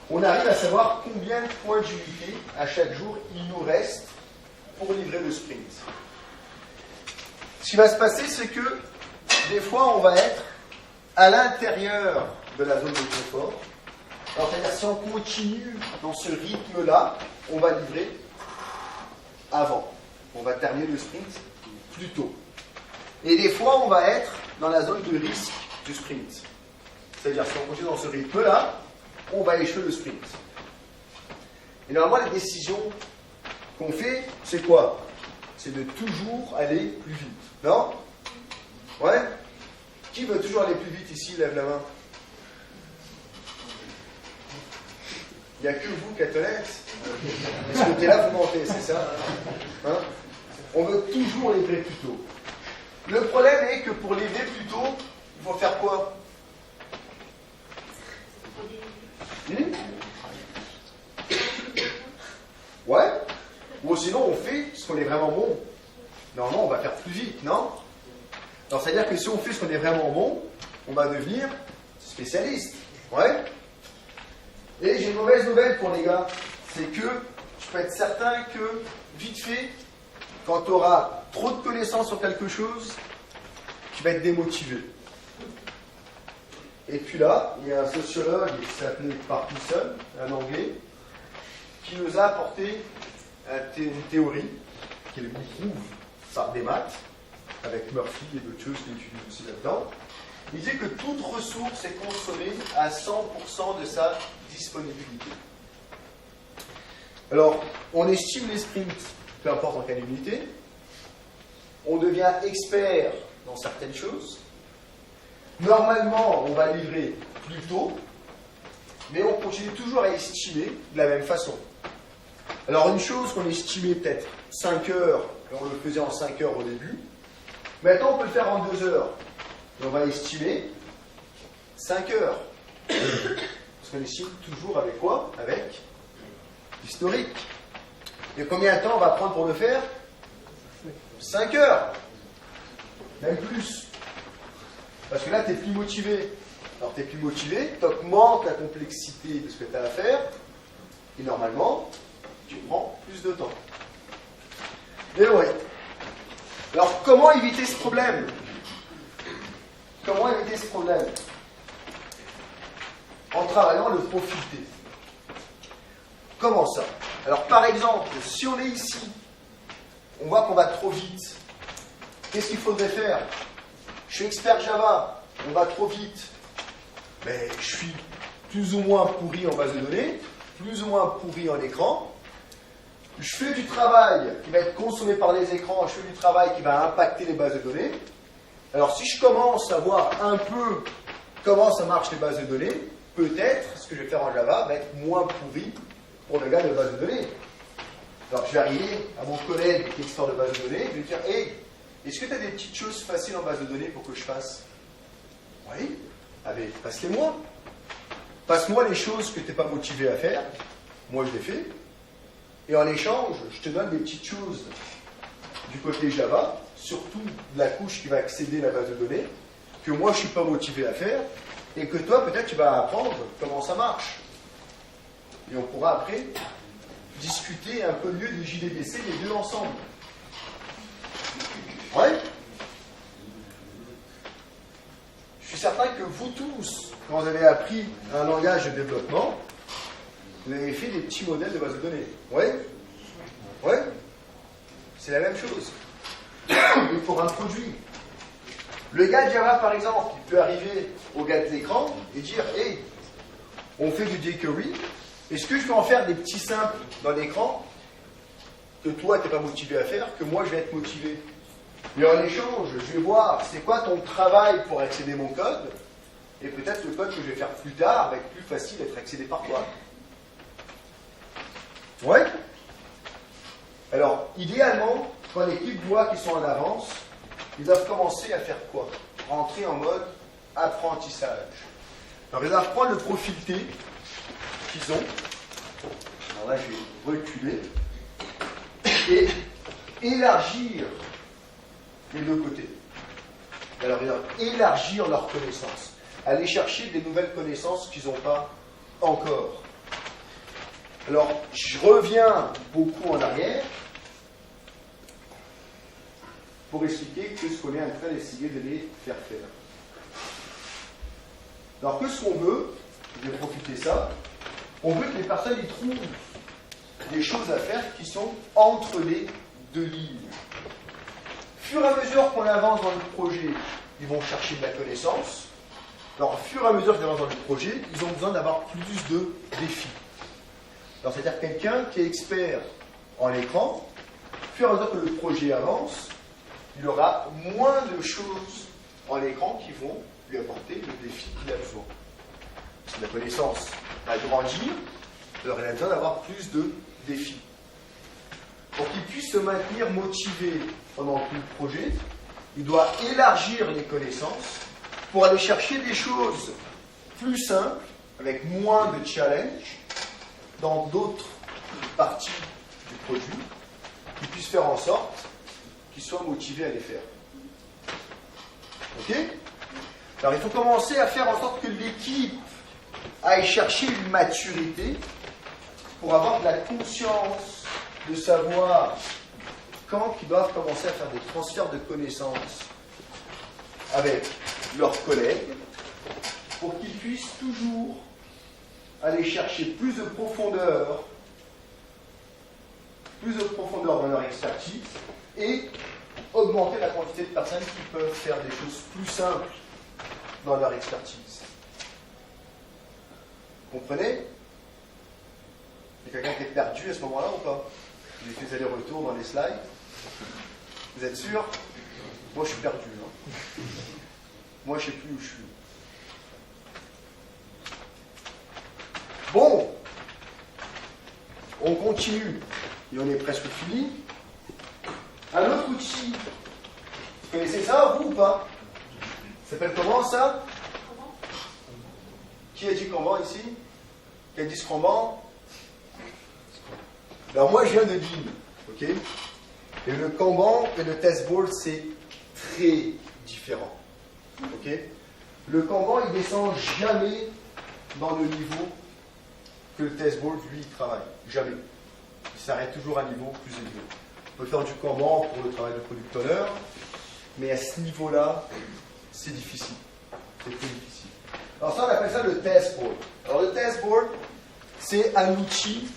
On arrive à savoir combien de points d'unité à chaque jour il nous reste pour livrer le sprint. Ce qui va se passer, c'est que des fois, on va être à l'intérieur de la zone de confort. Alors, c'est-à-dire, si on continue dans ce rythme-là, on va livrer avant. On va terminer le sprint plus tôt. Et des fois, on va être dans la zone de risque du sprint. C'est-à-dire, si on continue dans ce rythme-là, on va échouer le sprint. Et normalement, les décisions qu'on fait, c'est quoi? C'est de toujours aller plus vite. Non? Ouais? Qui veut toujours aller plus vite ici? Lève la main. Il n'y a que vous qui êtes honnête. De ce côté-là, vous mentez, c'est ça? Hein? On veut toujours livrer plus tôt. Le problème est que pour livrer plus tôt, il faut faire quoi? Ouais? Ou sinon, on fait ce qu'on est vraiment bon. Normalement, on va faire plus vite, non? Alors, c'est-à-dire que si on fait ce qu'on est vraiment bon, on va devenir spécialiste. Ouais? Et j'ai une mauvaise nouvelle pour les gars. C'est que je peux être certain que, vite fait, quand tu auras trop de connaissances sur quelque chose, tu vas être démotivé. Et puis là, il y a un sociologue qui s'appelait Parkinson, un Anglais, qui nous a apporté une théorie qui lui prouve ça des maths, avec Murphy et d'autres choses qu'il utilise aussi là-dedans. Il dit que toute ressource est consommée à 100% de sa disponibilité. Alors, on estime les sprints, peu importe en quelle unité. On devient expert dans certaines choses. Normalement, on va livrer plus tôt, mais on continue toujours à estimer de la même façon. Alors, une chose qu'on estimait peut-être 5 heures, et on le faisait en 5 heures au début, maintenant on peut le faire en 2 heures. Et on va estimer 5 heures. Parce qu'on estime toujours avec quoi? Avec l'historique. Et combien de temps on va prendre pour le faire? 5 heures. Même plus. Parce que là, tu es plus motivé. Alors, tu es plus motivé, tu augmentes la complexité de ce que tu as à faire, et normalement, tu prends plus de temps. Et ouais. Alors, comment éviter ce problème? Comment éviter ce problème? En travaillant le profil T. Comment ça? Alors, par exemple, si on est ici, on voit qu'on va trop vite. Qu'est-ce qu'il faudrait faire? Je suis expert Java, on va trop vite. Mais je suis plus ou moins pourri en base de données, plus ou moins pourri en écran. Je fais du travail qui va être consommé par les écrans, je fais du travail qui va impacter les bases de données. Alors si je commence à voir un peu comment ça marche les bases de données, peut-être ce que je vais faire en Java va être moins pourri pour le gars de base de données. Alors je vais arriver à mon collègue qui est expert de base de données, je vais lui dire, hey, est-ce que tu as des petites choses faciles en base de données pour que je fasse? Oui. Ah mais passe-les-moi. Passe-moi les choses que tu n'es pas motivé à faire. Moi je les fais. Et en échange, je te donne des petites choses du côté Java, surtout de la couche qui va accéder à la base de données, que moi je ne suis pas motivé à faire, et que toi peut-être tu vas apprendre comment ça marche. Et on pourra après discuter un peu mieux des JDBC les deux ensemble. Ouais. Je suis certain que vous tous, quand vous avez appris un langage de développement, vous avez fait des petits modèles de base de données. Ouais? Ouais? C'est la même chose. Mais pour un produit. Le gars de Java, par exemple, il peut arriver au gars de l'écran et dire, hey, on fait du jQuery, est-ce que je peux en faire des petits simples dans l'écran que toi, tu n'es pas motivé à faire, que moi, je vais être motivé? Et en échange, je vais voir c'est quoi ton travail pour accéder mon code, et peut-être le code que je vais faire plus tard va être plus facile d'être accédé par toi. Ouais? Alors, idéalement, quand l'équipe voit qu'ils sont en avance, ils doivent commencer à faire quoi? Rentrer en mode apprentissage. Alors, ils doivent prendre le profil T qu'ils ont. Alors là, je vais reculer et élargir des deux côtés. Alors, élargir leurs connaissances. Aller chercher des nouvelles connaissances qu'ils n'ont pas encore. Alors, je reviens beaucoup en arrière pour expliquer que ce qu'on est en train d'essayer de les faire faire. Alors, qu'est-ce qu'on veut? Je vais profiter de ça. On veut que les personnes y trouvent des choses à faire qui sont entre les deux lignes. Au fur et à mesure qu'on avance dans le projet, ils vont chercher de la connaissance. Alors, au fur et à mesure qu'ils avancent dans le projet, ils ont besoin d'avoir plus de défis. Alors, c'est-à-dire quelqu'un qui est expert en écran, au fur et à mesure que le projet avance, il aura moins de choses en écran qui vont lui apporter le défi qu'il a besoin. Si la connaissance va grandir, alors il a besoin d'avoir plus de défis. Pour qu'il puisse se maintenir motivé pendant tout le projet, il doit élargir les connaissances pour aller chercher des choses plus simples, avec moins de challenge, dans d'autres parties du produit, qui puissent faire en sorte qu'il soit motivé à les faire. Ok? Alors il faut commencer à faire en sorte que l'équipe aille chercher une maturité pour avoir de la conscience de savoir quand ils doivent commencer à faire des transferts de connaissances avec leurs collègues pour qu'ils puissent toujours aller chercher plus de profondeur dans leur expertise et augmenter la quantité de personnes qui peuvent faire des choses plus simples dans leur expertise. Vous comprenez? Il y a quelqu'un qui est perdu à ce moment-là ou pas? J'ai fait des allers-retours dans les slides. Vous êtes sûr? Moi, je suis perdu. Hein. Moi, je ne sais plus où je suis. Bon, on continue. Et on est presque fini. Un autre outil. Vous connaissez ça, vous ou pas? Ça s'appelle comment, ça? Qui a dit Kanban ici? Qui a dit Scramban? Alors moi je viens de Lean, ok? Et le Kanban et le testboard c'est très différent, ok? Le Kanban il descend jamais dans le niveau que le testboard lui il travaille, jamais. Il s'arrête toujours à un niveau plus élevé. On peut faire du Kanban pour le travail de product owner, mais à ce niveau-là c'est difficile, c'est très difficile. Alors ça on appelle ça le testboard. Alors le testboard c'est un outil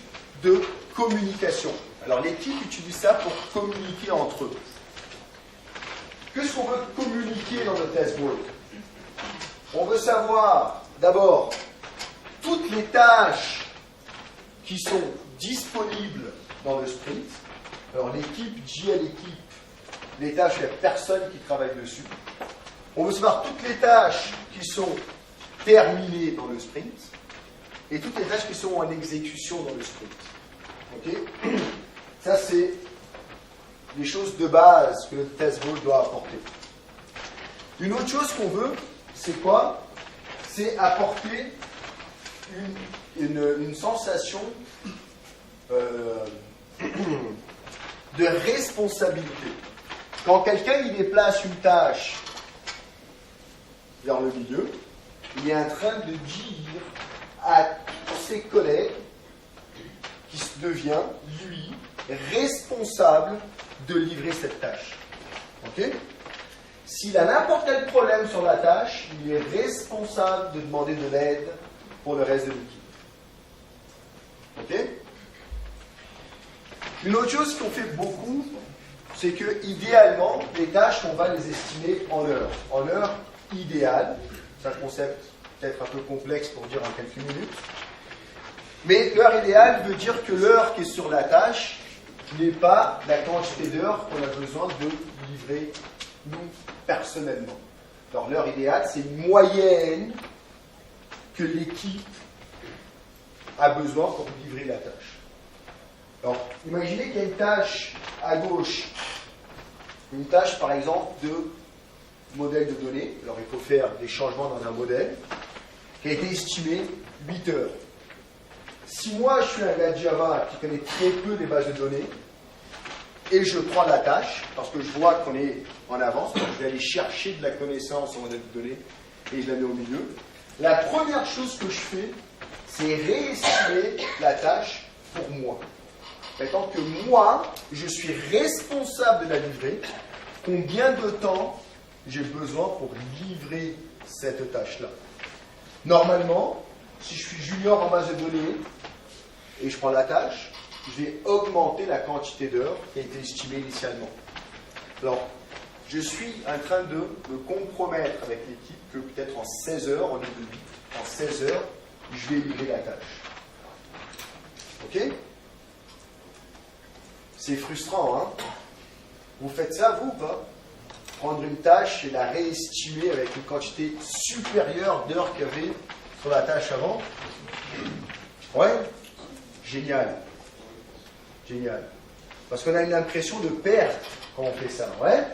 de communication. Alors l'équipe utilise ça pour communiquer entre eux. Qu'est-ce qu'on veut communiquer dans le testboard? On veut savoir d'abord toutes les tâches qui sont disponibles dans le sprint. Alors l'équipe dit à l'équipe les tâches, il n'y a personne qui travaille dessus. On veut savoir toutes les tâches qui sont terminées dans le sprint et toutes les tâches qui sont en exécution dans le sprint. Okay. Ça, c'est les choses de base que le testboard doit apporter. Une autre chose qu'on veut, c'est quoi? C'est apporter une sensation de responsabilité. Quand quelqu'un il déplace une tâche vers le milieu, il est en train de dire à tous ses collègues qui devient, lui, responsable de livrer cette tâche. Ok? S'il a n'importe quel problème sur la tâche, il est responsable de demander de l'aide pour le reste de l'équipe. Ok? Une autre chose qu'on fait beaucoup, c'est que idéalement, les tâches, on va les estimer en heures. En heures idéales. C'est un concept peut-être un peu complexe pour dire en quelques minutes. Mais l'heure idéale veut dire que l'heure qui est sur la tâche n'est pas la quantité d'heures qu'on a besoin de livrer nous personnellement. Alors l'heure idéale, c'est une moyenne que l'équipe a besoin pour livrer la tâche. Alors imaginez qu'il y a une tâche à gauche, une tâche par exemple de modèle de données. Alors il faut faire des changements dans un modèle qui a été estimé 8 heures. Si moi je suis un gars de Java qui connaît très peu des bases de données, et je prends la tâche, parce que je vois qu'on est en avance, donc je vais aller chercher de la connaissance en modèle de données, et je la mets au milieu. La première chose que je fais, c'est réestimer la tâche pour moi. Tant que moi, je suis responsable de la livrer, combien de temps j'ai besoin pour livrer cette tâche-là? Normalement, si je suis junior en base de données et je prends la tâche, je vais augmenter la quantité d'heures qui a été estimée initialement. Alors, je suis en train de me compromettre avec l'équipe que peut-être en 16 heures, au lieu de 8, en 16 heures, je vais livrer la tâche. Ok? C'est frustrant, hein? Vous faites ça, vous, ou pas? Prendre une tâche et la réestimer avec une quantité supérieure d'heures qu'il y avait sur la tâche avant? Ouais? Génial. Génial. Parce qu'on a une impression de perte quand on fait ça, ouais?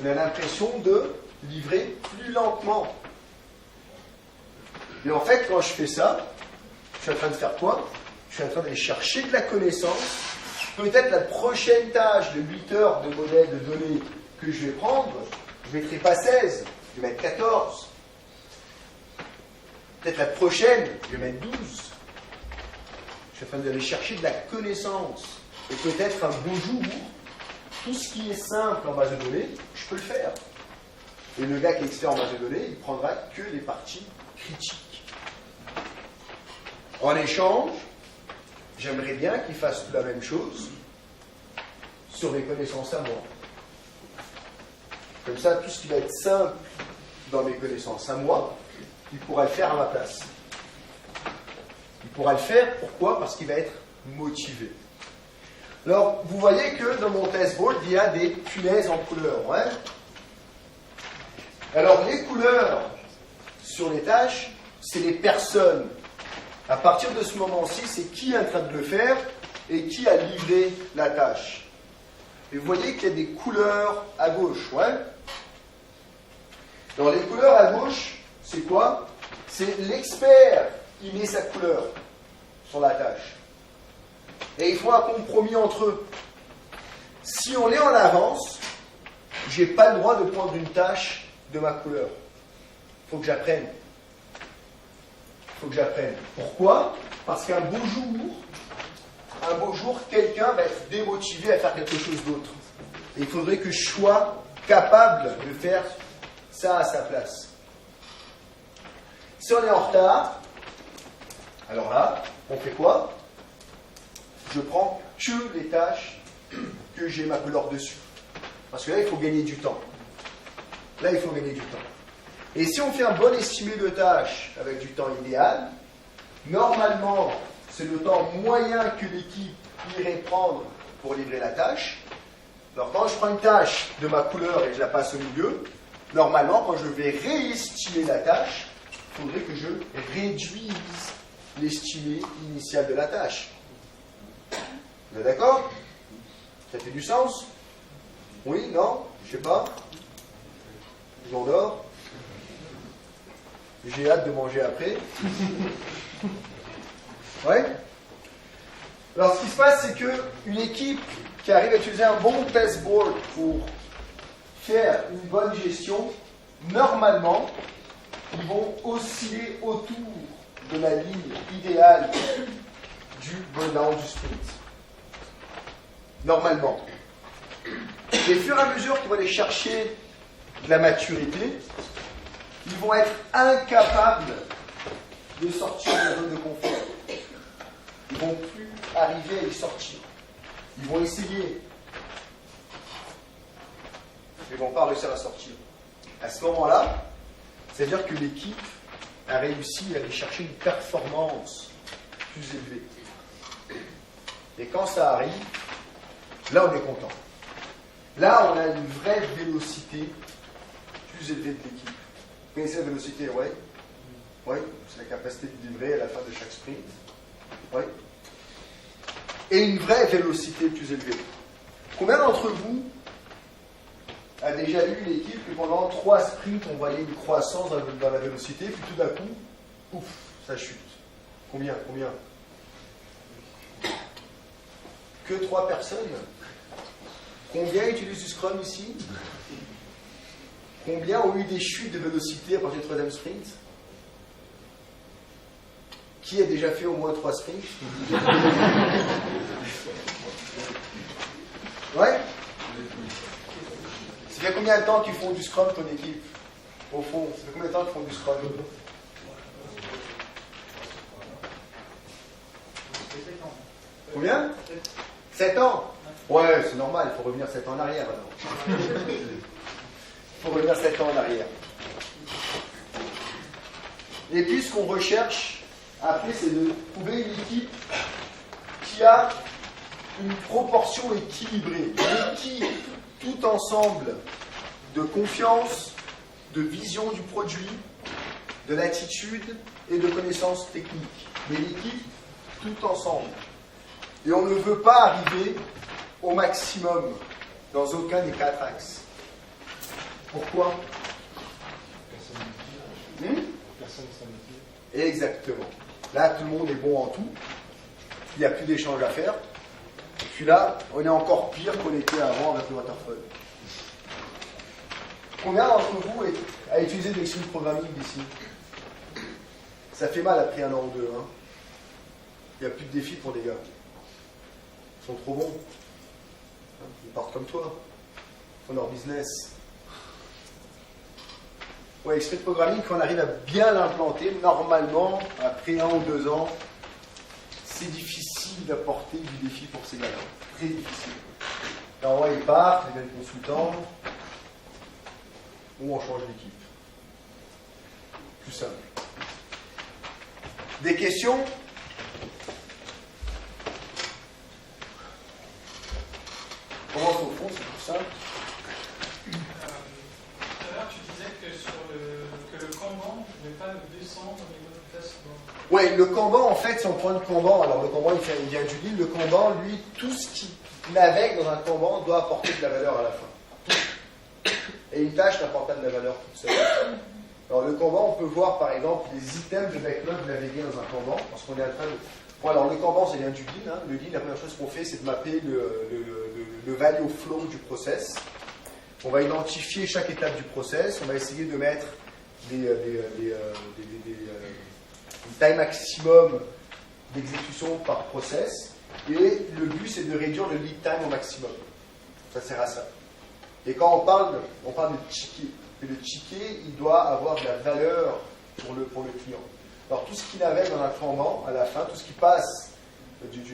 On a l'impression de livrer plus lentement. Mais en fait, quand je fais ça, je suis en train de faire quoi? Je suis en train d'aller chercher de la connaissance. Peut-être la prochaine tâche de 8 heures de modèle de données que je vais prendre, je ne mettrai pas 16, je vais mettre 14. Peut-être la prochaine, je vais mettre 12. Je suis en train d'aller chercher de la connaissance. Et peut-être un beau jour, tout ce qui est simple en base de données, je peux le faire. Et le gars qui est expert en base de données, il prendra que les parties critiques. En échange, j'aimerais bien qu'il fasse la même chose sur mes connaissances à moi. Comme ça, tout ce qui va être simple dans mes connaissances à moi, il pourra le faire à ma place. Il pourra le faire, pourquoi? Parce qu'il va être motivé. Alors, vous voyez que dans mon testboard, il y a des punaises en couleur. Ouais? Alors, les couleurs sur les tâches, c'est les personnes. À partir de ce moment-ci, c'est qui est en train de le faire et qui a livré la tâche. Et vous voyez qu'il y a des couleurs à gauche. Ouais? Alors, les couleurs à gauche, c'est quoi? C'est l'expert qui met sa couleur sur la tâche. Et il faut un compromis entre eux. Si on est en avance, je n'ai pas le droit de prendre une tâche de ma couleur. Il faut que j'apprenne. Pourquoi? Parce qu'un beau jour, quelqu'un va être démotivé à faire quelque chose d'autre. Et il faudrait que je sois capable de faire ça à sa place. Si on est en retard, alors là, on fait quoi? Je prends que les tâches que j'ai ma couleur dessus. Parce que là, il faut gagner du temps. Et si on fait un bon estimé de tâches avec du temps idéal, normalement, c'est le temps moyen que l'équipe irait prendre pour livrer la tâche. Alors, quand je prends une tâche de ma couleur et que je la passe au milieu, normalement, quand je vais réestimer la tâche, il faudrait que je réduise l'estimé initial de la tâche. Vous êtes d'accord? Ça fait du sens? Oui? Non? Je sais pas. Je m'endors. J'ai hâte de manger après. Ouais? Alors, ce qui se passe, c'est qu'une équipe qui arrive à utiliser un bon testboard pour faire une bonne gestion, normalement, ils vont osciller autour de la ligne idéale du burn-out du sprint. Normalement. Et au fur et à mesure qu'ils vont aller chercher de la maturité, ils vont être incapables de sortir de la zone de confort. Ils ne vont plus arriver à y sortir. Ils vont essayer. Ils ne vont pas réussir à sortir. À ce moment-là, c'est-à-dire que l'équipe a réussi à aller chercher une performance plus élevée. Et quand ça arrive, là on est content. Là on a une vraie vélocité plus élevée de l'équipe. Vous connaissez la vélocité, ouais? Oui, c'est la capacité de livrer à la fin de chaque sprint. Oui. Et une vraie vélocité plus élevée. Combien d'entre vous a déjà eu une équipe que pendant 3 sprints on voyait une croissance dans la vélocité, puis tout d'un coup, ouf, ça chute. Combien? Que 3 personnes? Combien utilisent du Scrum ici? Combien ont eu des chutes de vélocité à partir du 3e sprint? Qui a déjà fait au moins 3 sprints? Ouais? Ça fait combien de temps qu'ils font du Scrum, ton équipe? Au fond, ça fait combien de temps qu'ils font du Scrum? Combien? 7 ans? Ouais, c'est normal, il faut revenir 7 ans en arrière alors. Il faut revenir 7 ans en arrière. Et puis ce qu'on recherche après, c'est de trouver une équipe qui a une proportion équilibrée, une équipe tout ensemble de confiance, de vision du produit, de l'attitude et de connaissances techniques. Mais l'équipe tout ensemble. Et on ne veut pas arriver au maximum dans aucun des 4 axes. Pourquoi? Exactement. Là, tout le monde est bon en tout. Il n'y a plus d'échange à faire. Puis là, on est encore pire qu'on était avant avec le waterfall. Combien d'entre vous a utilisé de l'excuse programming d'ici? Ça fait mal après 1 an ou 2. Hein. Il n'y a plus de défis pour les gars. Ils sont trop bons. Ils partent comme toi. Ils font leur business. Ouais, Express Programming, quand on arrive à bien l'implanter, normalement, après 1 ou 2 ans, c'est difficile d'apporter du défi pour ces gars-là. Très difficile. Alors, ouais, ils partent, ils deviennent consultants, ou on change d'équipe. Plus simple. Des questions? Comment au fond, c'est plus simple. Tu disais que le Kanban ne pouvait pas descendre au niveau du classement. Oui, le Kanban, en fait, si on prend le Kanban, alors le Kanban, il vient du livre, le Kanban, lui, tout ce qui navigue dans un Kanban doit apporter de la valeur à la fin. Et une tâche n'apporte pas de la valeur toute seule. Alors le Kanban, on peut voir, par exemple, les items de backlog naviguer dans un Kanban, parce qu'on est en train de... Bon, alors le Kanban, ça vient du Lean. Hein. Le Lean, la première chose qu'on fait, c'est de mapper le value flow du process. On va identifier chaque étape du process, on va essayer de mettre une taille maximum d'exécution par process, et le but c'est de réduire le lead time au maximum. Ça sert à ça. Et quand on parle de ticket, et le ticket, il doit avoir de la valeur pour le client. Alors tout ce qui navigue dans un Kanban, à la fin, tout ce qui passe d'une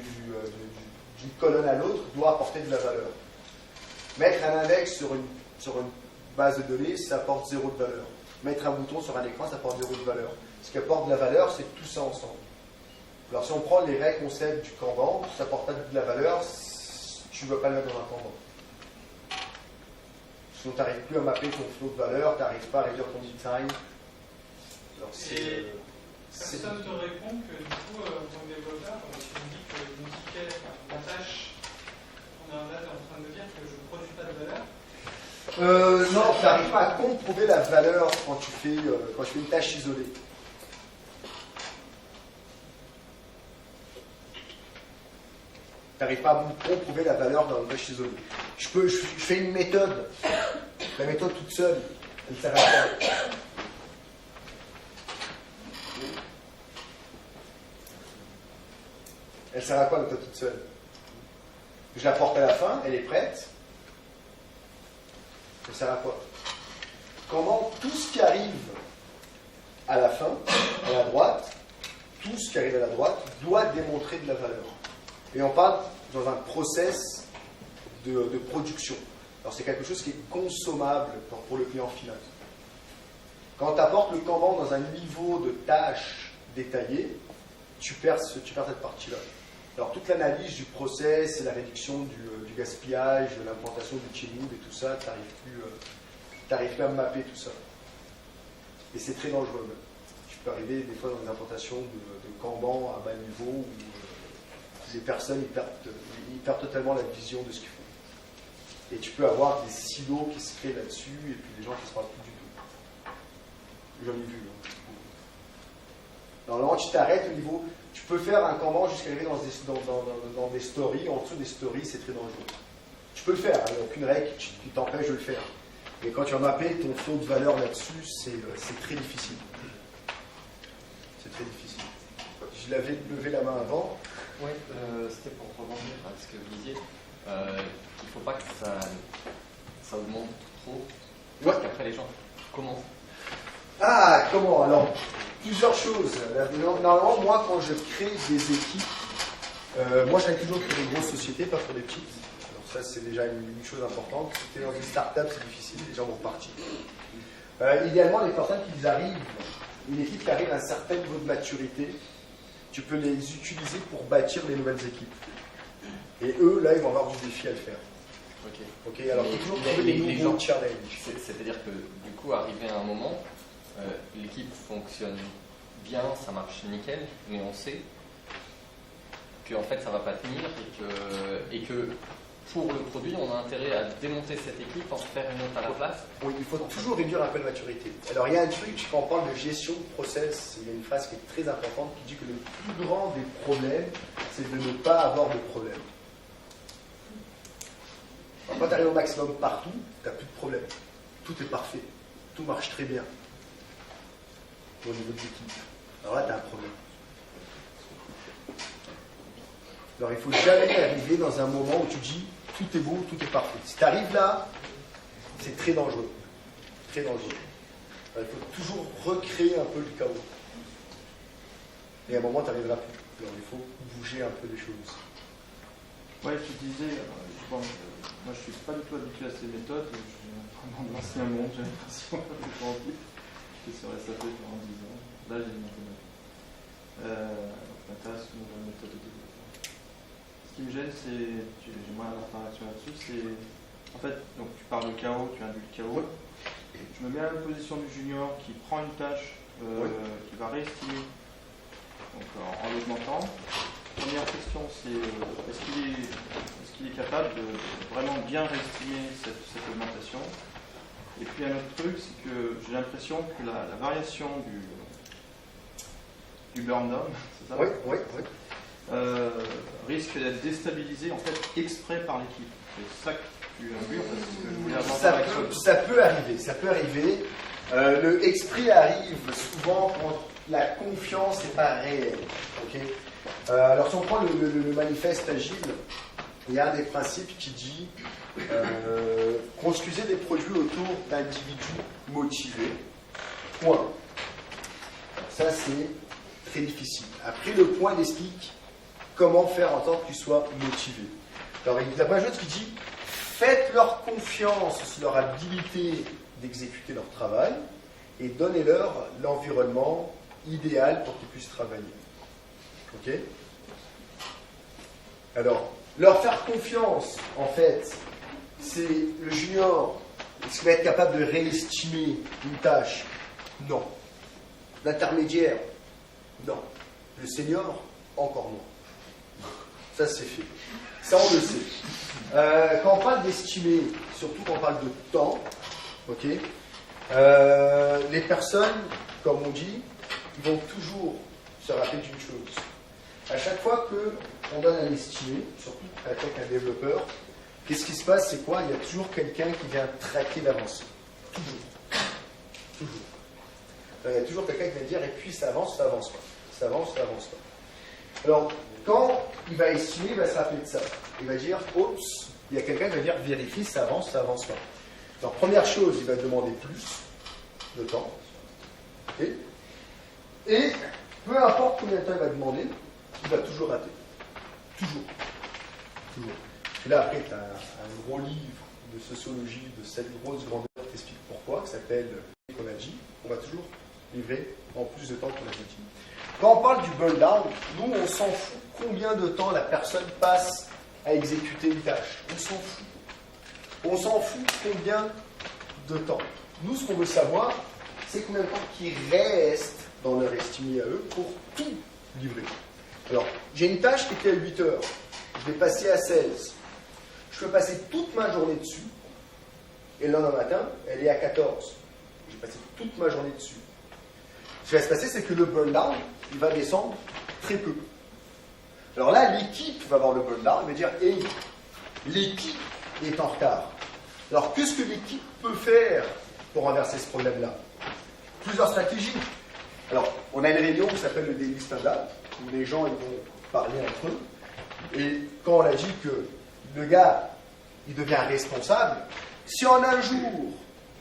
colonne à l'autre doit apporter de la valeur. Mettre un index sur une base de données, ça apporte 0 de valeur. Mettre un bouton sur un écran, ça apporte 0 de valeur. Ce qui apporte de la valeur, c'est tout ça ensemble. Alors si on prend les vrais concepts du Kanban, ça apporte pas de la valeur, tu ne vas pas le mettre dans un Kanban. Sinon, tu n'arrives plus à mapper ton flow de valeur, tu n'arrives pas à réduire ton lead time. Alors, personne te répond que du coup, en tant que développeur, tu me dis que mon ticket, la tâche, on est en train de me dire que je ne produis pas de valeur. Non, tu n'arrives pas à comprover la valeur quand tu fais une tâche isolée. Tu n'arrives pas à comprover la valeur dans une tâche isolée. Je fais une méthode. La méthode toute seule, elle ne sert à rien. Elle sert à quoi la méthode toute seule? Je la porte à la fin, elle est prête. Ça sert à quoi? Comment tout ce qui arrive à la fin, à la droite, tout ce qui arrive à la droite doit démontrer de la valeur. Et on parle dans un process de production. Alors c'est quelque chose qui est consommable pour le client final. Quand tu apportes le Kanban dans un niveau de tâche détaillé, tu perds cette partie-là. Alors toute l'analyse du process et la réduction du gaspillage, de l'implantation du chaining et tout ça, tu n'arrives plus à mapper tout ça. Et c'est très dangereux. Tu peux arriver des fois dans des implantations de Kanban à bas niveau où les personnes ils perdent totalement la vision de ce qu'ils font. Et tu peux avoir des silos qui se créent là-dessus et puis des gens qui ne se parlent plus du tout. J'en ai vu. Hein. Normalement, tu t'arrêtes au niveau... Tu peux faire un Kanban jusqu'à arriver dans des stories. En dessous des stories, c'est très dangereux. Tu peux le faire, il n'y a aucune règle qui t'empêche de le faire. Mais quand tu as mappé ton taux de valeur là-dessus, c'est très difficile. C'est très difficile. Je l'avais levé la main avant. Oui, c'était pour rebondir à ce que vous disiez. Il ne faut pas que ça augmente trop. Parce qu'après les gens commencent. Ah, comment? Alors, plusieurs choses. Normalement, moi, quand je crée des équipes, moi, j'aime toujours pour des grosses sociétés, pas pour des petites. Alors ça, c'est déjà une chose importante. Si tu es dans une start-up, c'est difficile, les gens vont partir. Idéalement, les personnes qui arrivent, une équipe qui arrive à un certain niveau de maturité, tu peux les utiliser pour bâtir des nouvelles équipes. Et eux, là, ils vont avoir du défi à le faire. Ok, alors il faut toujours trouver des nouveaux challenges. C'est-à-dire que, du coup, arrivé à un moment, l'équipe fonctionne bien, ça marche nickel, mais on sait qu'en fait, ça ne va pas tenir et que pour le produit, on a intérêt à démonter cette équipe, en faire une autre à la place. Oui, il faut toujours réduire un peu de maturité. Alors, il y a un truc, quand on parle de gestion de process, il y a une phrase qui est très importante qui dit que le plus grand des problèmes, c'est de ne pas avoir de problème. Alors, quand tu arrives au maximum partout, tu n'as plus de problème. Tout est parfait. Tout marche très bien. Au niveau de l'équipe. Alors là, tu as un problème. Alors, il ne faut jamais arriver dans un moment où tu dis tout est beau, tout est parfait. Si tu arrives là, c'est très dangereux. Très dangereux. Alors, il faut toujours recréer un peu le chaos. Et à un moment, tu n'arriveras plus. Alors, il faut bouger un peu les choses. Ouais, tu disais, moi je suis pas du tout habitué à ces méthodes, je suis vraiment de l'ancien monde, j'ai l'impression, j'étais sur SAP pendant 10 ans, là j'ai une méthode. Ça m'intéresse une nouvelle méthode de développement. Ce qui me gêne, c'est, j'aimerais avoir ta réaction là-dessus, c'est, en fait, donc tu parles de chaos, tu induis le chaos, je me mets à la position du junior qui prend une tâche, qui va réestimer, donc en l'augmentant. Première question, c'est est-ce qu'il est capable de vraiment bien réestimer cette augmentation? Et puis un autre truc, c'est que j'ai l'impression que la variation du burn down, c'est ça? Oui. Risque d'être déstabilisée en fait exprès par l'équipe. C'est ça que tu induis, parce que je voulais avoir ça peut arriver. Le esprit arrive souvent quand la confiance n'est pas réelle. Okay. Alors si on prend le manifeste agile, il y a un des principes qui dit construisez des produits autour d'individus motivés. Point. Ça c'est très difficile. Après le point il explique comment faire en sorte qu'ils soient motivés. Alors il y a plein de choses qui dit faites-leur confiance sur leur habilité d'exécuter leur travail et donnez-leur l'environnement idéal pour qu'ils puissent travailler. Ok? Alors, leur faire confiance, en fait, c'est le junior, est-ce qu'il va être capable de réestimer une tâche? Non. L'intermédiaire? Non. Le senior? Encore non. Ça, c'est fait. Ça, on le sait. Quand on parle d'estimer, surtout quand on parle de temps, ok, les personnes, comme on dit, ils vont toujours se rappeler d'une chose. À chaque fois qu'on donne un estimé, surtout avec un développeur, qu'est-ce qui se passe? C'est quoi? Il y a toujours quelqu'un qui vient traquer l'avancée. Toujours. Il y a toujours quelqu'un qui vient dire, et puis ça avance pas. Ça avance pas. Alors, quand il va estimer, il va se rappeler de ça. Il va dire, oups, il y a quelqu'un qui va dire, vérifie, ça avance pas. Alors, première chose, il va demander plus de temps. Okay. Et peu importe combien de temps il va demander, il va toujours rater. Toujours. Et là, après, tu as un gros livre de sociologie de cette grosse grandeur qui t'explique pourquoi, qui s'appelle qu'on a dit. On va toujours livrer en plus de temps qu'on a dit. Quand on parle du burn down, nous, on s'en fout combien de temps la personne passe à exécuter une tâche. On s'en fout. On s'en fout combien de temps. Nous, ce qu'on veut savoir, c'est combien de temps qu'ils restent dans leur estimé à eux pour tout livrer. Alors, j'ai une tâche qui était à 8 heures. Je vais passer à 16. Je peux passer toute ma journée dessus. Et le lendemain matin, elle est à 14. Je vais passer toute ma journée dessus. Ce qui va se passer, c'est que le burn-down, il va descendre très peu. Alors là, l'équipe va voir le burn-down et va dire, hey, l'équipe est en retard. Alors, qu'est-ce que l'équipe peut faire pour renverser ce problème-là? Plusieurs stratégies. Alors, on a une réunion qui s'appelle le Daily Stand-Up, où les gens ils vont parler entre eux. Et quand on a dit que le gars, il devient responsable, si en un jour,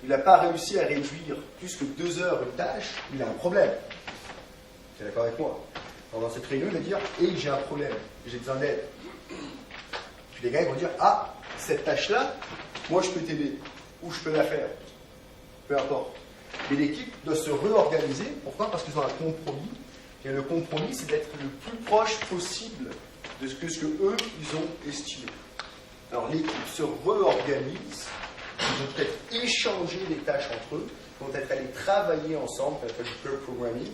il n'a pas réussi à réduire plus que 2 heures une tâche, il a un problème. Tu es d'accord avec moi? Alors, dans cette réunion, il va dire, hey, j'ai un problème, j'ai besoin d'aide. Puis les gars, ils vont dire, ah, cette tâche-là, moi, je peux t'aider, ou je peux la faire. Peu importe. Et l'équipe doit se réorganiser. Pourquoi? Parce qu'ils ont un compromis. Et le compromis, c'est d'être le plus proche possible de ce que eux, ils ont estimé. Alors l'équipe se réorganise. Ils vont peut-être échanger des tâches entre eux. Ils vont peut-être aller travailler ensemble, ça s'appelle du peer programming,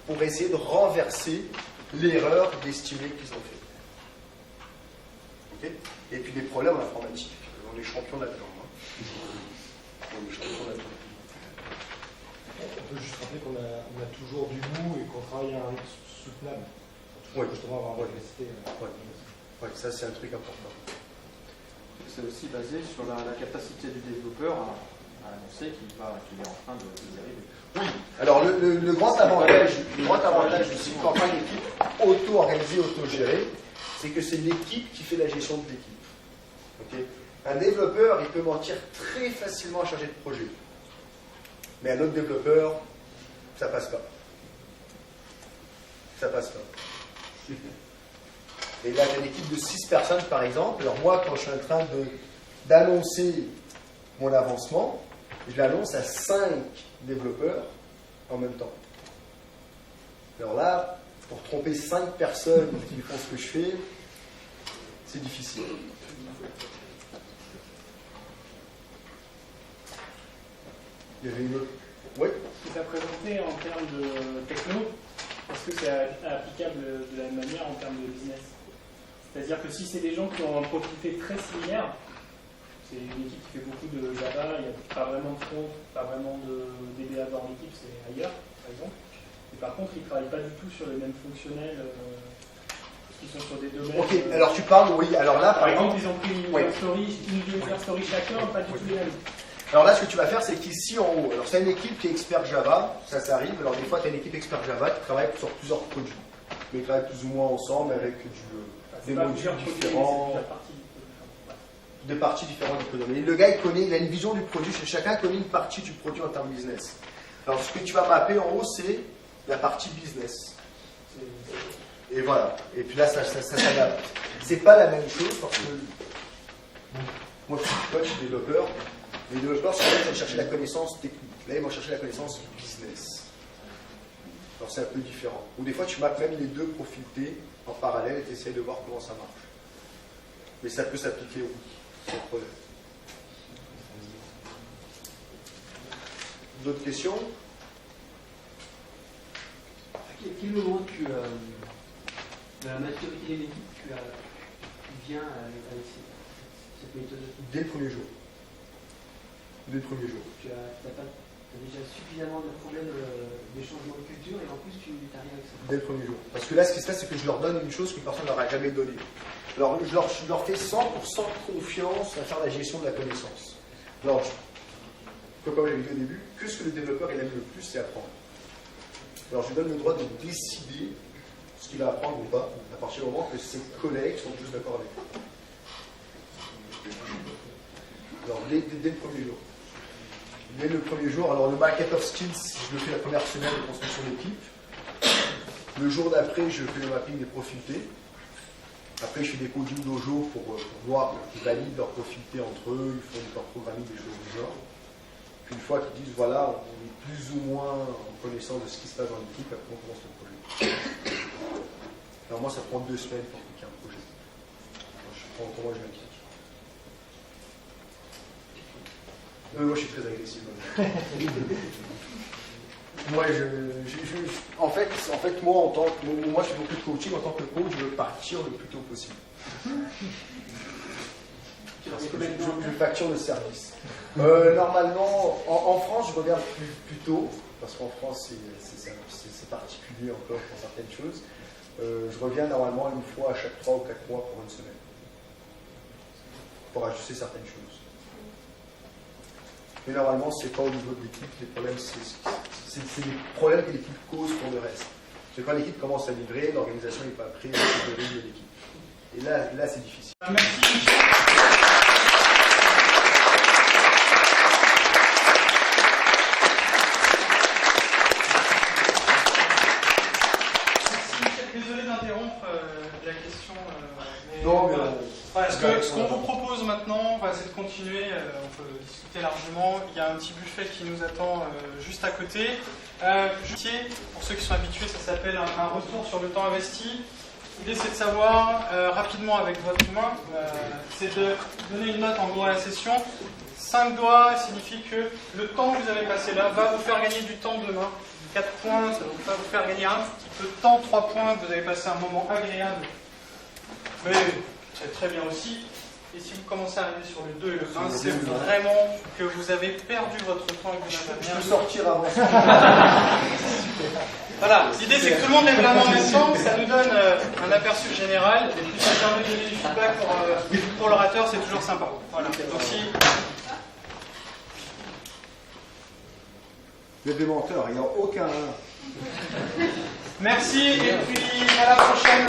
pour essayer de renverser l'erreur d'estimer qu'ils ont fait. Okay? Et puis des problèmes en informatique. On est champions là-dedans. On est champions là-dedans. On peut juste rappeler qu'on a toujours du mou et qu'on travaille à un rythme soutenable. Oui. Justement, avoir une capacité. Ouais, ça c'est un truc important. C'est aussi basé sur la capacité du développeur à annoncer qu'il est en train de y arriver. Oui. Alors le grand avantage du cycle campagne d'équipe auto-organisé, auto-géré, c'est que c'est l'équipe qui fait la gestion de l'équipe. Okay? Un développeur, il peut mentir très facilement à chargé de projet. Mais un autre développeur, ça passe pas. Ça passe pas. Et là, j'ai une équipe de 6 personnes, par exemple. Alors moi, quand je suis en train d'annoncer mon avancement, je l'annonce à 5 développeurs en même temps. Alors là, pour tromper 5 personnes qui font ce que je fais, c'est difficile. Il y avait une autre. Oui. Tu as présenté en termes de techno, est-ce que c'est applicable de la même manière en termes de business? C'est-à-dire que si c'est des gens qui ont un profil très similaire, c'est une équipe qui fait beaucoup de Java, il n'y a pas vraiment de front, pas vraiment de DBA dans l'équipe, c'est ailleurs, par exemple. Et par contre, ils ne travaillent pas du tout sur les mêmes fonctionnels, qui sont sur des domaines. Ok, alors tu parles, oui, alors là, par exemple, ils ont pris une user story chacun, pas du tout les mêmes. Alors là, ce que tu vas faire, c'est qu'ici en haut, alors c'est une équipe qui est expert Java, ça arrive. Alors des fois, tu as une équipe expert Java qui travaille sur plusieurs produits, mais ils travaillent plus ou moins ensemble avec des modules différents, des parties différentes du produit. Mais le gars, il a une vision du produit, chacun connaît une partie du produit en termes business. Alors ce que tu vas mapper en haut, c'est la partie business. Et voilà. Et puis là, ça s'adapte. C'est pas la même chose parce que moi, je suis développeur. Les développeurs, souvent, ils vont chercher la connaissance technique. Là, ils vont chercher la connaissance business. Alors, c'est un peu différent. Ou des fois, tu mappes même les deux profils T en parallèle et tu essaies de voir comment ça marche. Mais ça peut s'appliquer, oui, sans problème. D'autres questions? À quel moment de la maturité de l'équipe tu viens avec cette méthode? Dès le premier jour. Dès le premier jour. Tu as déjà suffisamment de problèmes des changements de culture et en plus tu arrives avec ça. Dès le premier jour. Parce que là, ce qui se passe, c'est que je leur donne une chose que personne ne leur a jamais donnée. Alors, je leur fais 100% confiance à faire la gestion de la connaissance. Alors, comme j'avais dit au début, que ce que le développeur il aime le plus, c'est apprendre. Alors, je lui donne le droit de décider ce qu'il va apprendre ou pas, à partir du moment que ses collègues sont tous d'accord avec lui. Alors, dès le premier jour. Dès le premier jour, alors le market of skills, je le fais la première semaine de construction d'équipe. Le jour d'après, je fais le mapping des profils T. Après, je fais des coding dojo pour voir qu'ils valident leur profil T entre eux, ils font du temps programming, des choses du genre. Puis une fois qu'ils disent, voilà, on est plus ou moins en connaissance de ce qui se passe dans l'équipe, après on commence le projet. Alors moi, ça prend 2 semaines pour qu'il y ait un projet. Alors, je prends comment je m'inquiète. Moi, je suis très agressif. Moi, en fait, moi, je fais beaucoup de coaching. En tant que coach, je veux partir le plus tôt possible. Parce que je facture le service. Normalement, en France, je regarde plus tôt, parce qu'en France, c'est particulier encore pour certaines choses. Je reviens normalement une fois à chaque 3 ou 4 mois pour une semaine. pour ajuster certaines choses. Mais normalement, c'est pas au niveau de l'équipe, les problèmes, c'est les problèmes que l'équipe cause pour le reste. Parce que quand l'équipe commence à livrer, l'organisation n'est pas prête à suivre le rythme de l'équipe. Et là c'est difficile. Merci. Désolé d'interrompre la question. Non, mais voilà, ce qu'on vous propose maintenant, c'est de continuer. On peut discuter largement. Il y a un petit buffet qui nous attend juste à côté. Pour ceux qui sont habitués, ça s'appelle un retour sur le temps investi. L'idée, c'est de savoir rapidement avec votre main, c'est de donner une note en gros à la session. 5 doigts signifie que le temps que vous avez passé là va vous faire gagner du temps demain. 4 points, ça va vous faire gagner un petit peu de temps. 3 points, que vous avez passé un moment agréable. Mais c'est très bien aussi. Et si vous commencez à arriver sur le 2 et le 1, c'est vraiment que vous avez perdu votre temps et que vous n'avez rien. Je peux sortir avant. Voilà, l'idée c'est que tout le monde lève la main en même temps, ça nous donne un aperçu général, et puis ça permet de donner du feedback pour l'orateur, c'est toujours sympa. Voilà. Donc si... Vous êtes des menteurs, il n'y a aucun. Merci, et puis à la prochaine.